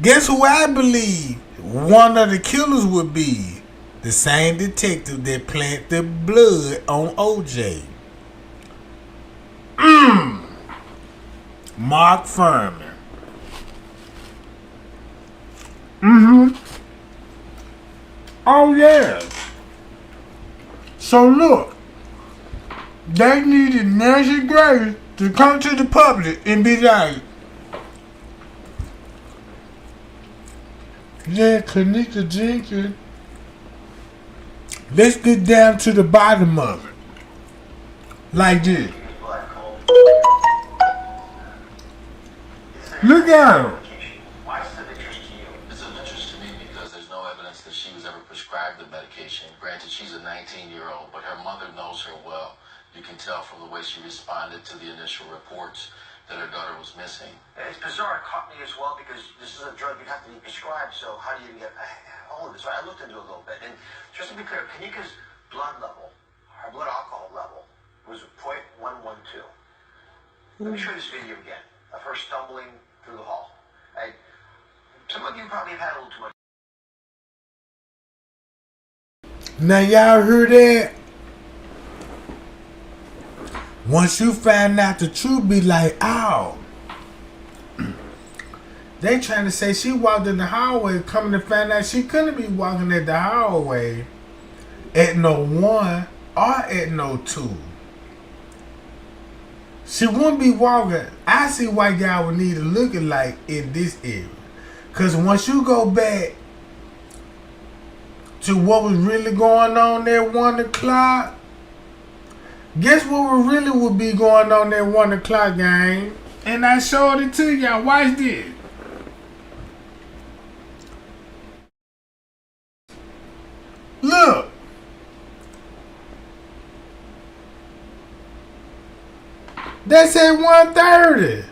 guess who I believe one of the killers would be? The same detective that planted the blood on OJ. Mark Furman. Oh yeah. So look, they needed Nancy Grace to come to the public and be like, yeah, Kenneka Jenkins, let's get down to the bottom of it. Like this. Look at him. Why is it of interest to you? It's of interest to me because there's no evidence that she was ever prescribed the medication. Granted, she's a 19-year-old, but her mother knows her well. You can tell from the way she responded to the initial reports that her daughter was missing. It's bizarre. It caught me as well because this is a drug you have to be prescribed. So how do you get all of this? I looked into it a little bit. And just to be clear, Kenneka's blood level, her blood alcohol level, was 0.112. Let me show you this video again of her stumbling through the hall. Some of you probably have had a little too much. Now y'all heard that? Once you find out the truth, be like, oh. They trying to say she walked in the hallway, coming to find out she couldn't be walking at the hallway at no 1 or at no 2. She wouldn't be walking. I see why y'all would need to look at like in this area. Because once you go back to what was really going on there at 1 o'clock, guess what really would be going on there at 1 o'clock, gang? And I showed it to y'all. Watch this. Look. That's at 1:30.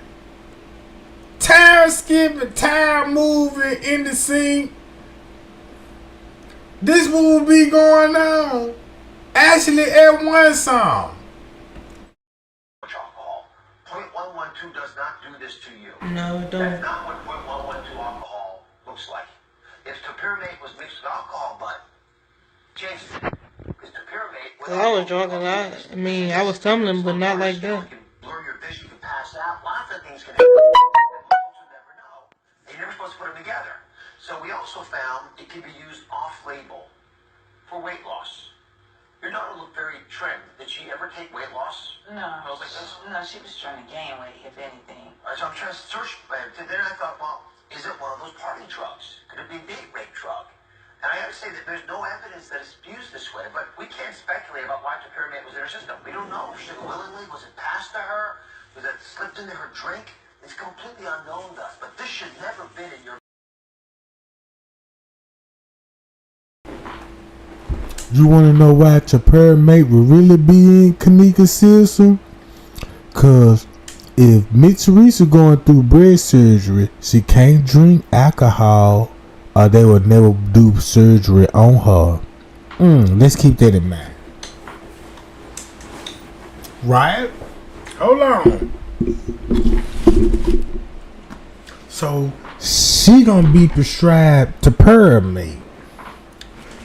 Time skipping, time moving in the scene. This will be going on actually at 1 song. Alcohol. 0.112 does not do this to you. No, it don't. That's not what 0.112 alcohol looks like. If topiramate was mixed with alcohol, but chances is topiramate. Cause I was drunk and I mean, I was tumbling, but not like that. Blur your vision, you can pass out. Lots of things can happen. Folks would never know. And you're never supposed to put them together. So we also found it can be used off-label for weight loss. Your daughter looked very trim. Did she ever take weight loss? No. Pills like this? No, she was trying to gain weight, if anything. All right, so I'm trying to search. Then I thought, well, is it one of those party drugs? Could it be a date rape drug? And I have to say that there's no evidence that it's used this way, but we can't speculate about why topiramate was in her system. We don't know. She took it willingly. Was it passed to her? Was it slipped into her drink? It's completely unknown to us, but this should never have been in your... You want to know why topiramate would really be in Kenneka's system? Cause if Miss Teresa going through breast surgery, she can't drink alcohol or they would never do surgery on her. Let's keep that in mind. Right? Hold on. So she gonna be prescribed to Pyramid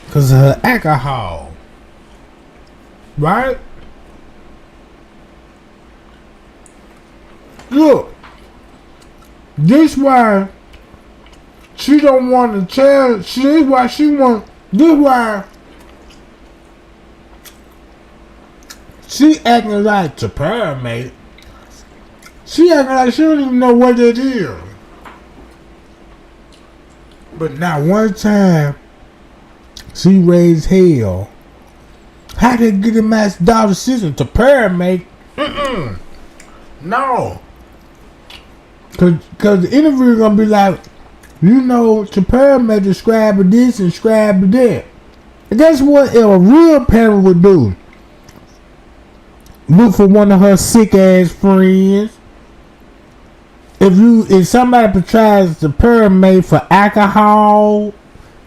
because of her alcohol. Right? Look, this why she don't want to tell. This why she want. This why she acting like to Pyramid. She acting like she don't even know what that is. But not one time she raised hell. How they get in my daughter's system to Pyramid? No. Cause the interview gonna be like, you know, to Pyramid describe this and describe that. And that's what a real parent would do. Look for one of her sick ass friends. If somebody tries to Pyramid for alcohol,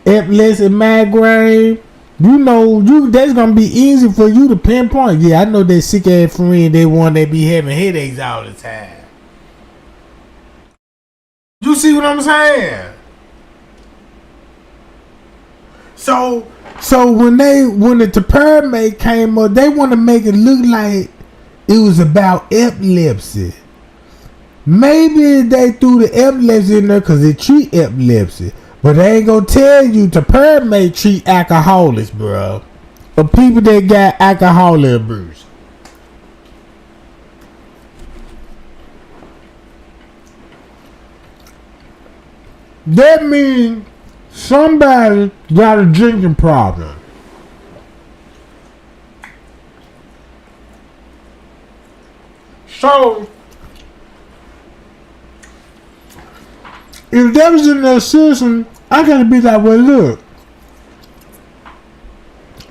epilepsy, migraine, you know, that's gonna be easy for you to pinpoint. Yeah, I know that sick ass friend, they one that be having headaches all the time. You see what I'm saying? So when the Pyramid came up, they want to make it look like it was about epilepsy. Maybe they threw the epilepsy in there because it treat epilepsy. But they ain't gonna tell you to Pyramid treat alcoholics, bro. Or people that got alcohol abuse. That means somebody got a drinking problem. So, if that was in their system, I gotta be like, well, look,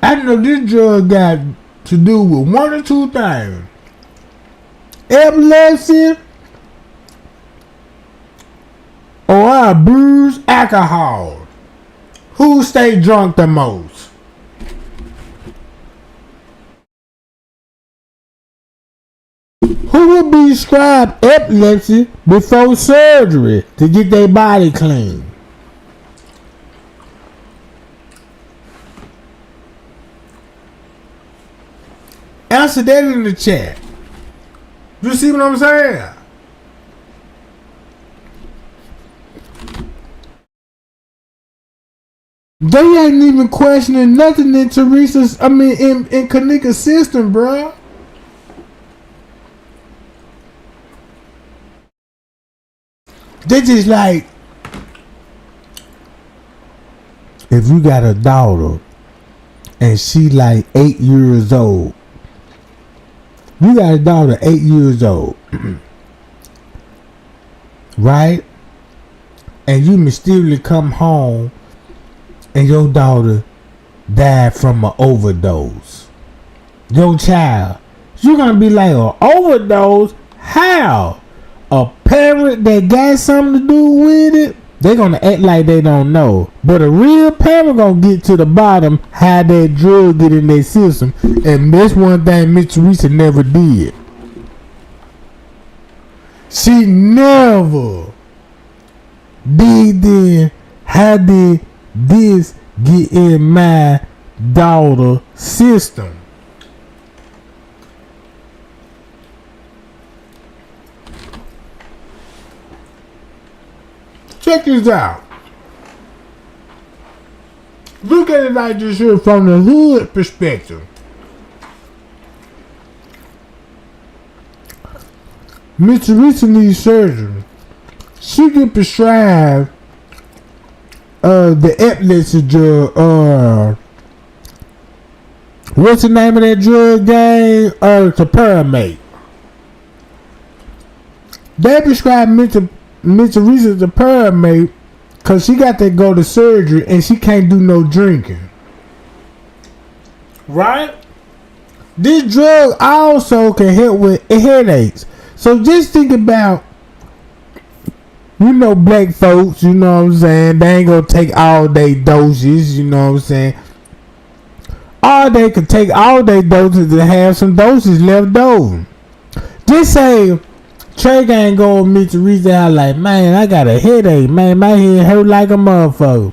I know this drug got to do with one or two things: epilepsy, or I abuse alcohol. Who stay drunk the most? Who would be prescribed epilepsy before surgery to get their body clean? Answer that in the chat. You see what I'm saying? They ain't even questioning nothing in Teresa's, in Kenneka's system, bro. They just like, if you got a daughter and she like 8 years old, you got a daughter 8 years old, right? And you mysteriously come home and your daughter died from an overdose. Your child, you're gonna be like, an overdose? How? A parent that got something to do with it, they're gonna act like they don't know. But a real parent gonna get to the bottom how that drug get in their system. And that's one thing Miss Teresa never did. She never did then. How did this get in my daughter's system? Check this out. Look at it like this here from the hood perspective. Miss Teresa needs surgery. She get prescribed the epilepsy drug. What's the name of that drug, gang? To Pyramid. They prescribed Miss Teresa the Pyramid because she got to go to surgery and she can't do no drinking. Right? This drug also can help with headaches. So just think about, black folks, you know what I'm saying? They ain't gonna take all day doses, you know what I'm saying? or they could take all their doses and have some doses left over. Just say Trey Gang go with me to reach out like, man, I got a headache, man, my head hurt like a motherfucker.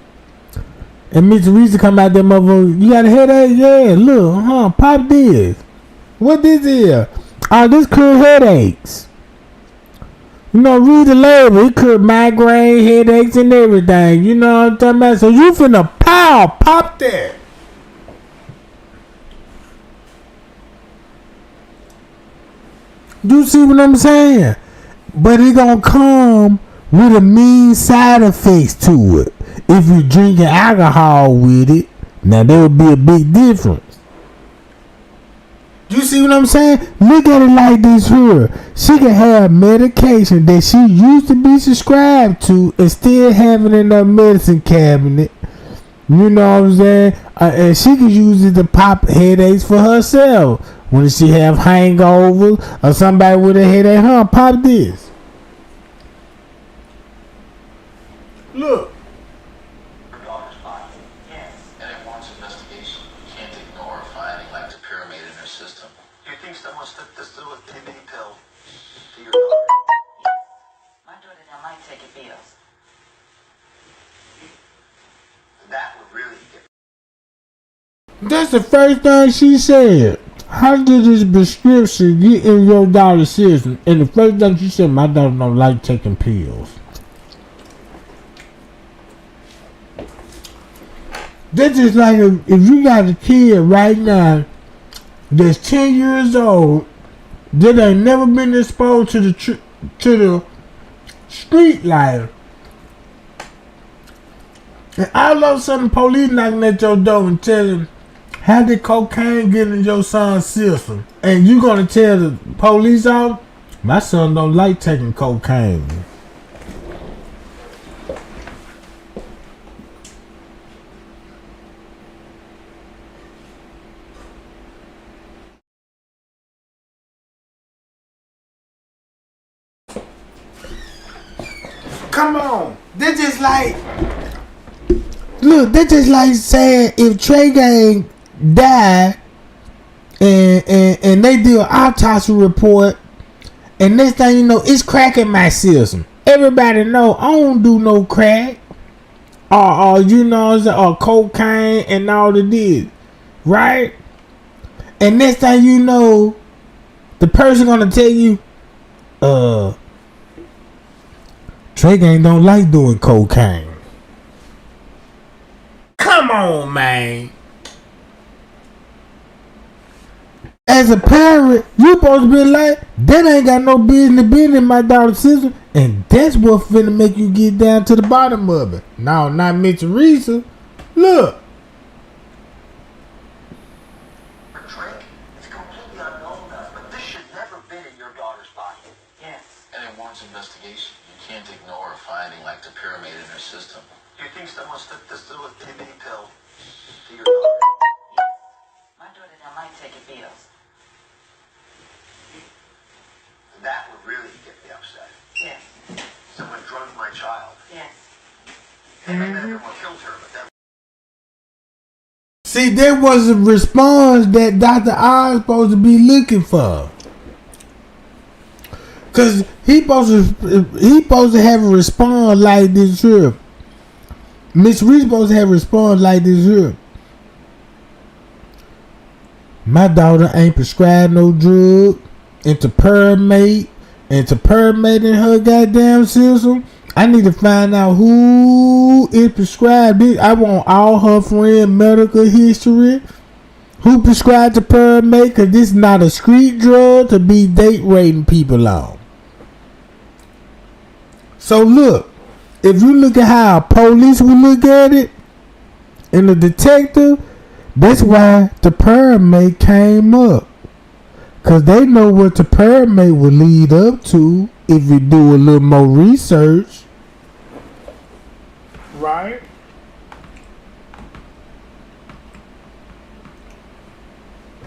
And Miss Teresa come out there, motherfucker, you got a headache? Yeah, look, pop this. What this is? Oh, this cure headaches. You know, read the label. It cure migraine, headaches, and everything. You know what I'm talking about? So you finna pop that. You see what I'm saying? But it gonna come with a mean side effects to it. If you drinking alcohol with it, now there would be a big difference. You see what I'm saying? Look at it like this here. She can have medication that she used to be subscribed to and still have it in her medicine cabinet. You know what I'm saying? And she can use it to pop headaches for herself. When she have hangovers or somebody with a headache, pop this. Look. And it warrants investigation. You can't ignore a finding like the pyramid in her system. Do you think someone slipped this through a TB pill to your daughter? My daughter don't like taking pills. That would really get. That's the first thing she said. How did this prescription get in your daughter's system? And the first thing she said, my daughter don't like taking pills. This is like if you got a kid right now that's 10 years old that ain't never been exposed to the street life, and all of a sudden police knocking at your door and telling how did cocaine get in your son's system, and you gonna tell the police off, my son don't like taking cocaine. Come on. They just like, look, they just like saying if Trey Gang died and they do an autopsy report and next thing you know, it's crack in my system. Everybody know I don't do no crack or you know, or cocaine and all of this, right? And next thing you know, the person gonna tell you, Trey Gang don't like doing cocaine. Come on, man. As a parent, you supposed to be like, that ain't got no business being in my daughter's system. And that's what finna make you get down to the bottom of it. No, not Miss Teresa. Look. It's completely unknown to us, but this should never have been in your daughter's body. Yes. And it warrants investigation. You can't ignore a finding like the pyramid in her system. Do you think someone slipped this through a TB pill to your daughter? My daughter don't like taking pills. That would really get me upset. Yes. Someone drugged my child. Yes. And maybe everyone killed her, but that. See, there was a response that Dr. Oz supposed to be looking for. Cause he supposed to have a response like this here. Miss Reed supposed to have a response like this here. My daughter ain't prescribed no drug into pyramid in her goddamn system. I need to find out who is prescribed this. I want all her friend medical history. Who prescribed the pyramid? Cause this is not a street drug to be date raping people on. So look, if you look at how police will look at it, and the detective, that's why the pyramid came up. Cause they know what the pyramid will lead up to if you do a little more research. Right?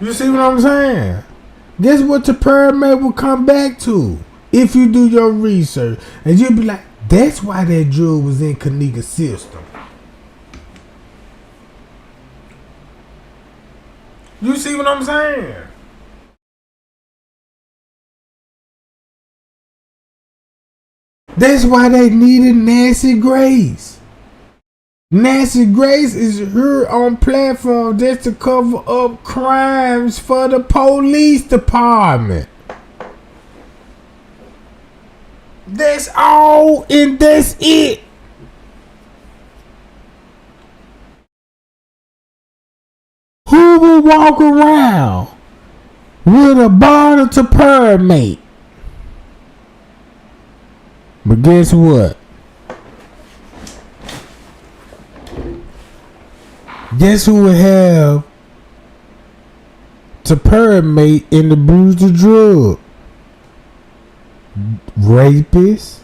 You see what I'm saying? Guess what the pyramid will come back to if you do your research. And you'll be like, that's why that drug was in Kenneka's system. You see what I'm saying? That's why they needed Nancy Grace. Nancy Grace is here on platform just to cover up crimes for the police department. That's all and that's it. Who will walk around with a bottle to permate? But guess what? Guess who will have to permate in the bruise the drug? Rapists.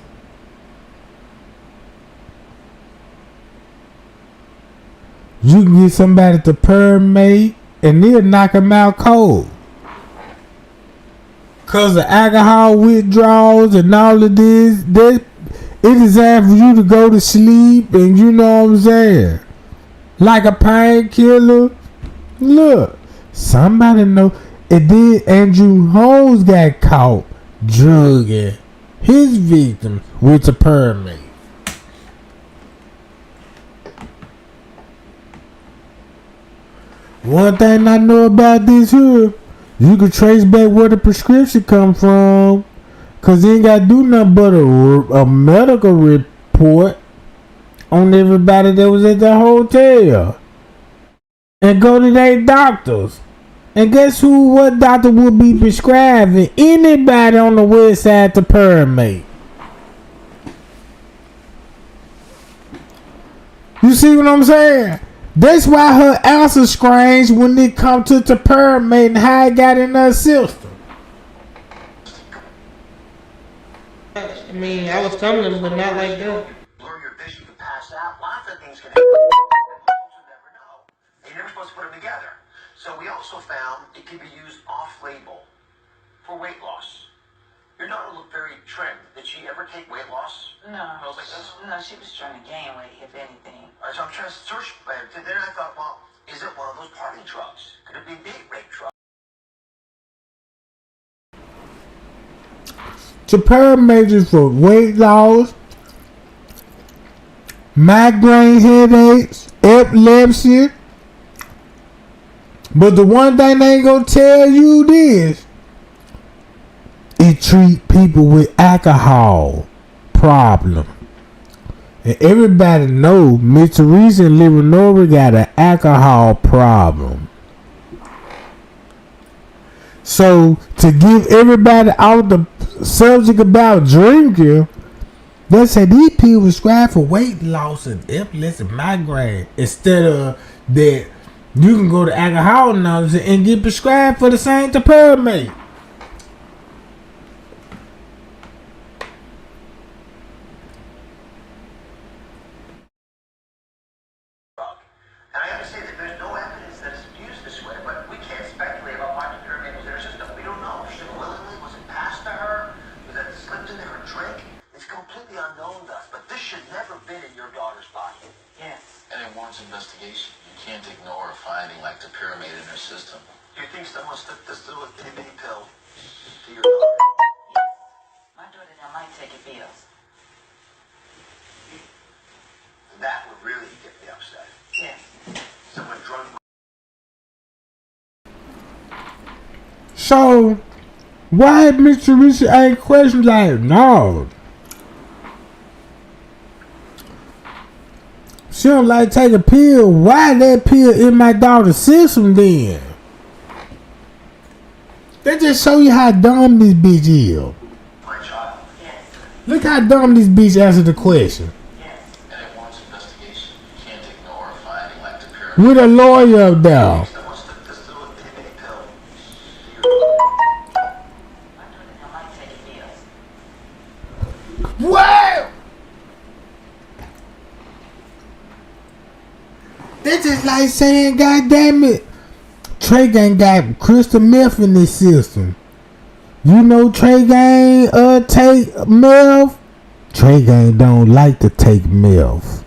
You can get somebody to permate and they'll knock them out cold. Cause of alcohol withdrawals and all of this, it is time for you to go to sleep, and you know what I'm saying? Like a painkiller. Look, somebody know. And then Andrew Holmes got caught drugging his victims with a permit. One thing I know about this here, you can trace back where the prescription come from, cause you ain't gotta do nothing but a medical report on everybody that was at the hotel, and go to their doctors. And guess what doctor will be prescribing anybody on the west side to permate? You see what I'm saying? That's why her answer strange when it come to permate and how it got in her system. I mean, I was telling them, but not like that. Blur your vision, you can pass out. Lots of things can happen. Most will never know. You're never supposed to put them together. So we also found it can be used off-label for weight loss. Your daughter looked very trim. Did she ever take weight loss? No. Pills like this? No, she was trying to gain weight, if anything. All right, so I'm trying to search for it. Then I thought, well, is it one of those party drugs? Could it be a date rape drug? Permate for weight loss, migraine headaches, epilepsy. But the one thing they ain't gonna tell you this, it treat people with alcohol problem. And everybody know Miss Teresa and Leonora got an alcohol problem. So to give everybody out the subject about drinking, they say these people prescribed for weight loss and epilepsy and migraine, instead of that you can go to alcohol and get prescribed for the same to permate. And I understand that there's no evidence that it's used this way, but we can't speculate about why the pyramid was in her system. We don't know. She did it willingly. Was it passed to her? Was it slipped into her drink? It's completely unknown to us, but this should never have been in your daughter's body. Yes. And it warrants investigation. You can't ignore a finding like the pyramid in her system. Do you think someone slipped this little itty-bitty pill to your daughter? My daughter don't like taking pills. That would really get me upset. Yes. Someone drunk. So why Miss Teresa ain't questioned like, no, she don't like take a pill. Why that pill in my daughter's system then? They just show you how dumb this bitch is. My child. Yes. Look how dumb this bitch answered the question. Yes. And it warrants investigation. You can't ignore a finding like the pyramid. With a lawyer up there. Someone slipped this little itty-bitty pill to your daughter. My daughter don't like taking pills. What? They just like saying, God damn it, Trey Gang got crystal meth in this system. You know Trey Gang take meth? Trey Gang don't like to take meth.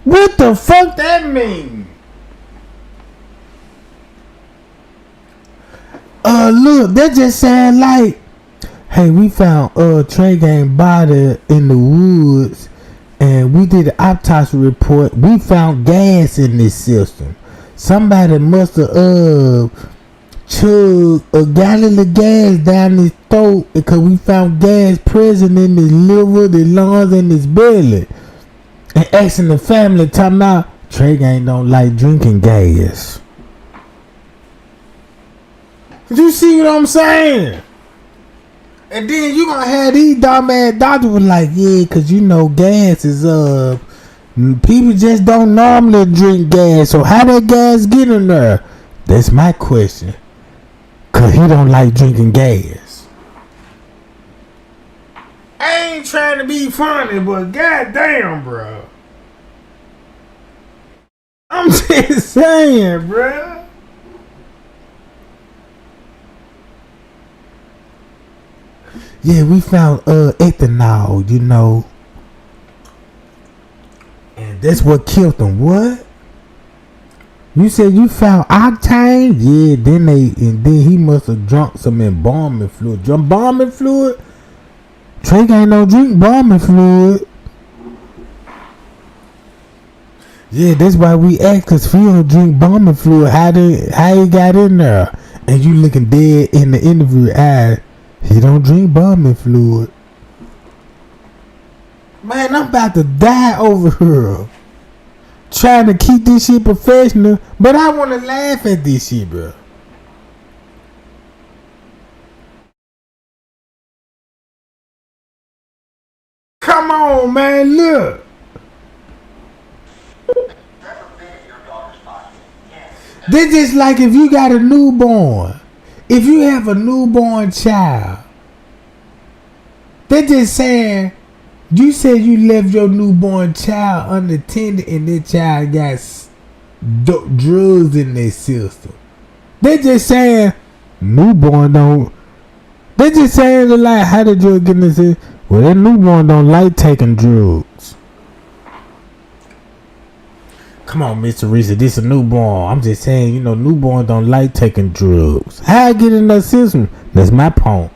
What the fuck that mean? look, that just sound like, hey, we found Trey Gang body in the woods, and we did an autopsy report. We found gas in this system. Somebody must have chugged a gallon of gas down his throat because we found gas present in his liver, the lungs, and his belly. And asking the family, talking about Trey Gang don't like drinking gas. Did you see what I'm saying? And then you gonna have these dumbass doctors was like, yeah, cause you know gas is people just don't normally drink gas. So how that gas get in there? That's my question. Cause he don't like drinking gas. I ain't trying to be funny, but goddamn, bro. I'm just saying, bro. Yeah, we found ethanol, you know. And that's what killed them. What? You said you found octane? Yeah, then he must have drunk some embalming fluid. Embalming fluid? Trey ain't no drink embalming fluid. Yeah, that's why we asked, cause he don't drink embalming fluid. How he got in there? And you looking dead in the interview eye. He don't drink embalming fluid. Man, I'm about to die over here. Trying to keep this shit professional, but I want to laugh at this shit, bro. Come on, man, look. This is like if you got a newborn. If you have a newborn child, they're just saying, you said you left your newborn child unattended and that child got drugs in their system. They're just saying, newborn don't. They're just saying, like, how the drug get in this? Well, that newborn don't like taking drugs. Come on, Miss Teresa, this a newborn. I'm just saying, you know, newborn don't like taking drugs. How I get in that system? That's my point.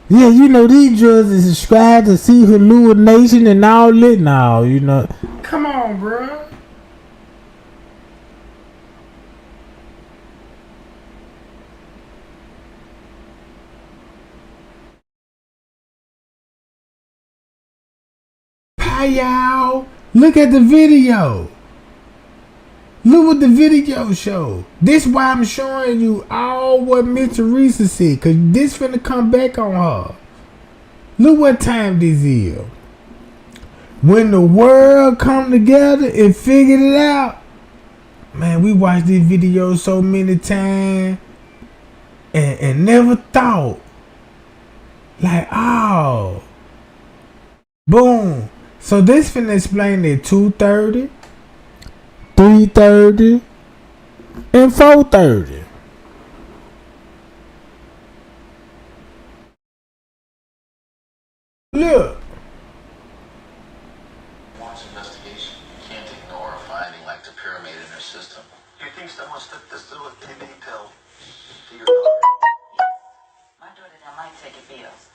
Yeah, you know, these drugs is subscribed to see hallucination and all that now, you know. Come on, bro. Hi, y'all. Look at the video. Look what the video show. This why I'm showing you all what Miss Teresa said, cause this finna come back on her. Look what time this is. When the world come together and figured it out. Man, we watched this video so many times and never thought. Like, oh. Boom. So this finna explain at 2:30. 3:30 and 4:30. Look. Once investigation, you can't ignore a finding like the pyramid in her system. Do you think someone took this little TB pill to your daughter? My daughter don't like taking pills.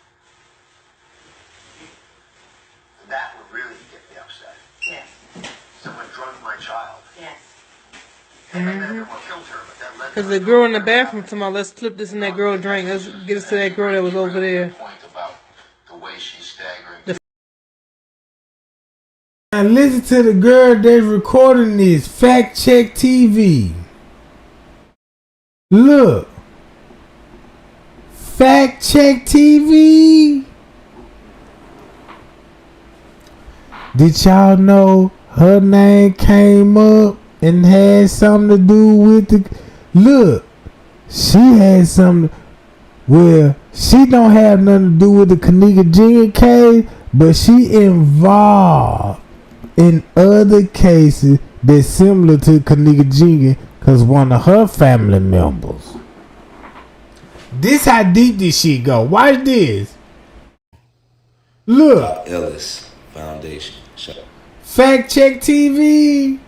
That would really get me upset. Yes. Someone drugged my child. Yes. Because the girl in the bathroom told me, let's clip this and that girl drank. Let's get us to that girl that was over there. And listen to the girl that's recording this. Fact Check TV. Look. Fact Check TV. Did y'all know her name came up and had something to do with the... Look. She had something... Well, she don't have nothing to do with the Kenneka Jenkins case, but she involved in other cases that's similar to Kenneka Jenkins because one of her family members. This how deep this shit go. Watch this. Look. Ellis Foundation. Fact Check TV.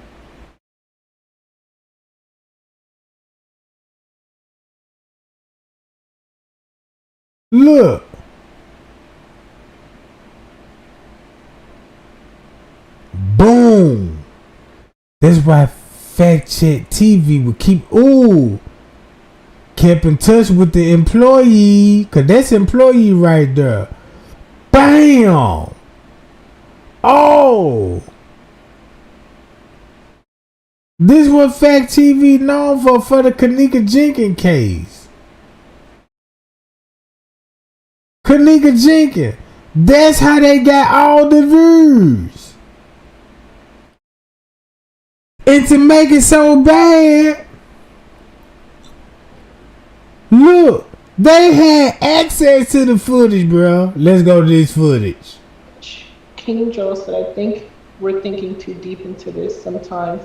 Look. Boom. That's why Fact Check TV would kept in touch with the employee, cause that's employee right there. Bam. Oh. This what Fact TV known for the Kenneka Jenkins case. Kenneka Jenkins. That's how they got all the views. And to make it so bad, look, they had access to the footage, bro. Let's go to this footage. King Joe said, I think we're thinking too deep into this sometimes.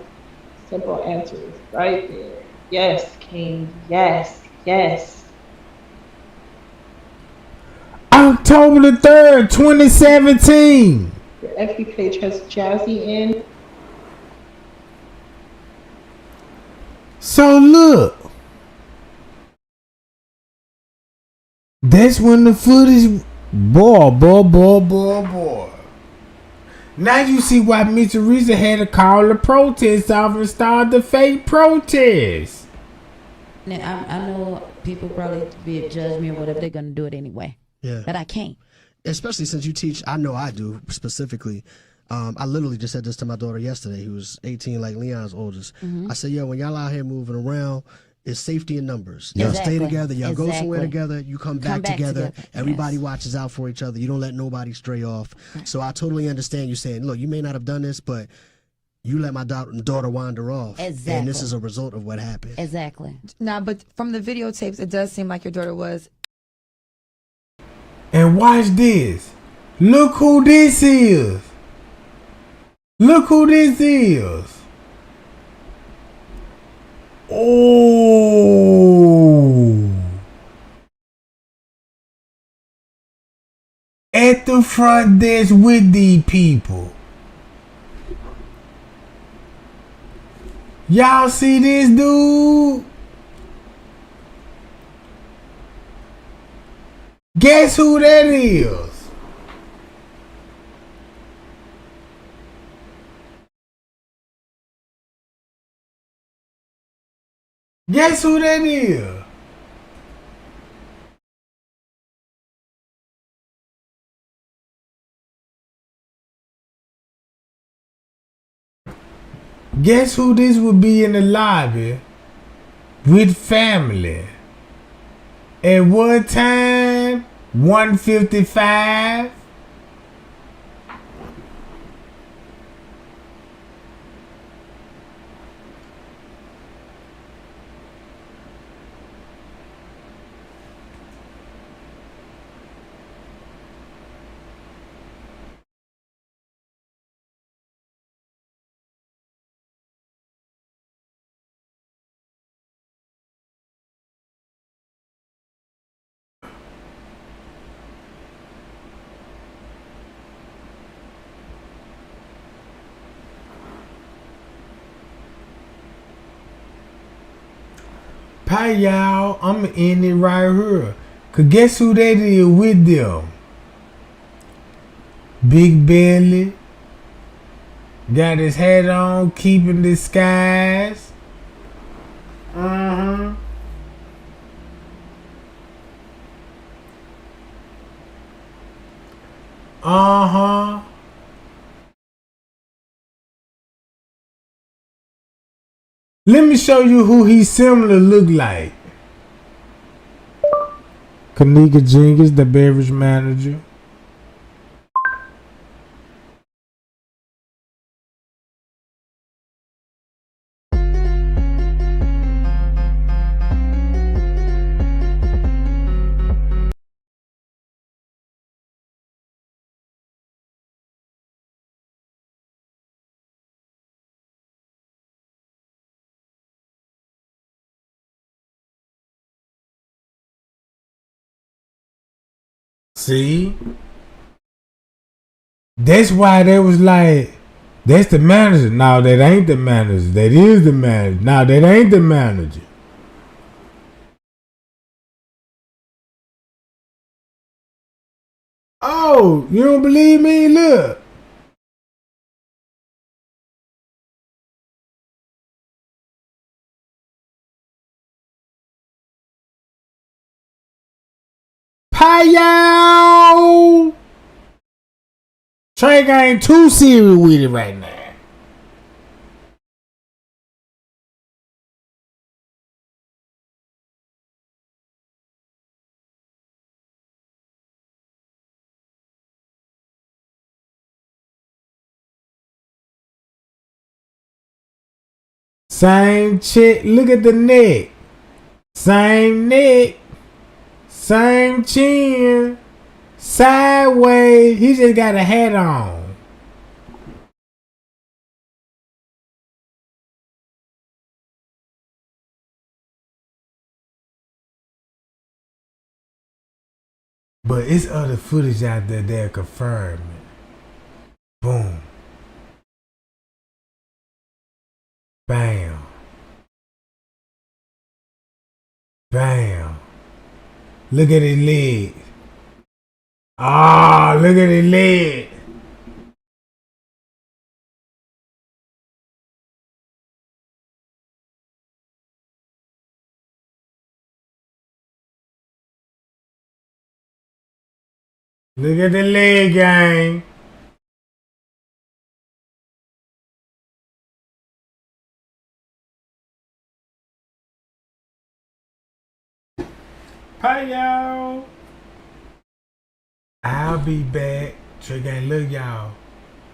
Simple answers right there. Yes, King. Yes, yes. October the 3rd, 2017. Your FB page has Jazzy in. So look. That's when the footage, boy. Now you see why Miss Teresa had to call the protest off and start the fake protest. Now, I know people probably be judge me or whatever. They're gonna do it anyway. Yeah. But I can't. Especially since you teach. I know I do specifically. I literally just said this to my daughter yesterday, who was 18, like Leon's oldest. I said, yo, when y'all out here moving around, it's safety in numbers. Y'all stay together. Y'all go somewhere together. You come back together. Everybody watches out for each other. You don't let nobody stray off. So I totally understand you saying, look, you may not have done this, but you let my daughter wander off. Exactly. And this is a result of what happened. Exactly. Nah, but from the videotapes, it does seem like your daughter was. And watch this. Look who this is. Look who this is. Oh. At the front desk with these people. Y'all see this dude? Guess who that is? Guess who that is? Guess who this would be in the lobby with family? At what time? 1:55. Hi y'all, I'ma end it right here. Cause guess who that is with them? Big Belly. Got his hat on, keeping disguise. Uh-huh. Uh-huh. Let me show you who he similar look like. Kenneka Jenkins, the beverage manager. See? That's why they was like, that's the manager. No, that ain't the manager. That is the manager. No, that ain't the manager. Oh, you don't believe me? Look. Pie-yow! Trey ain't too serious with it right now. Same chick. Look at the neck. Same neck. Same chin. Sideways. He just got a hat on. But it's other footage out there that confirm it. Boom. Bam. Bam. Look at his leg. Ah, look at his leg. Look at the leg, gang. Hi, y'all. I'll be back. Trey gang, look, y'all.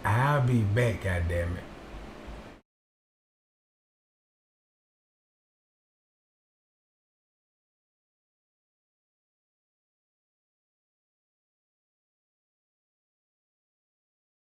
I'll be back, goddammit.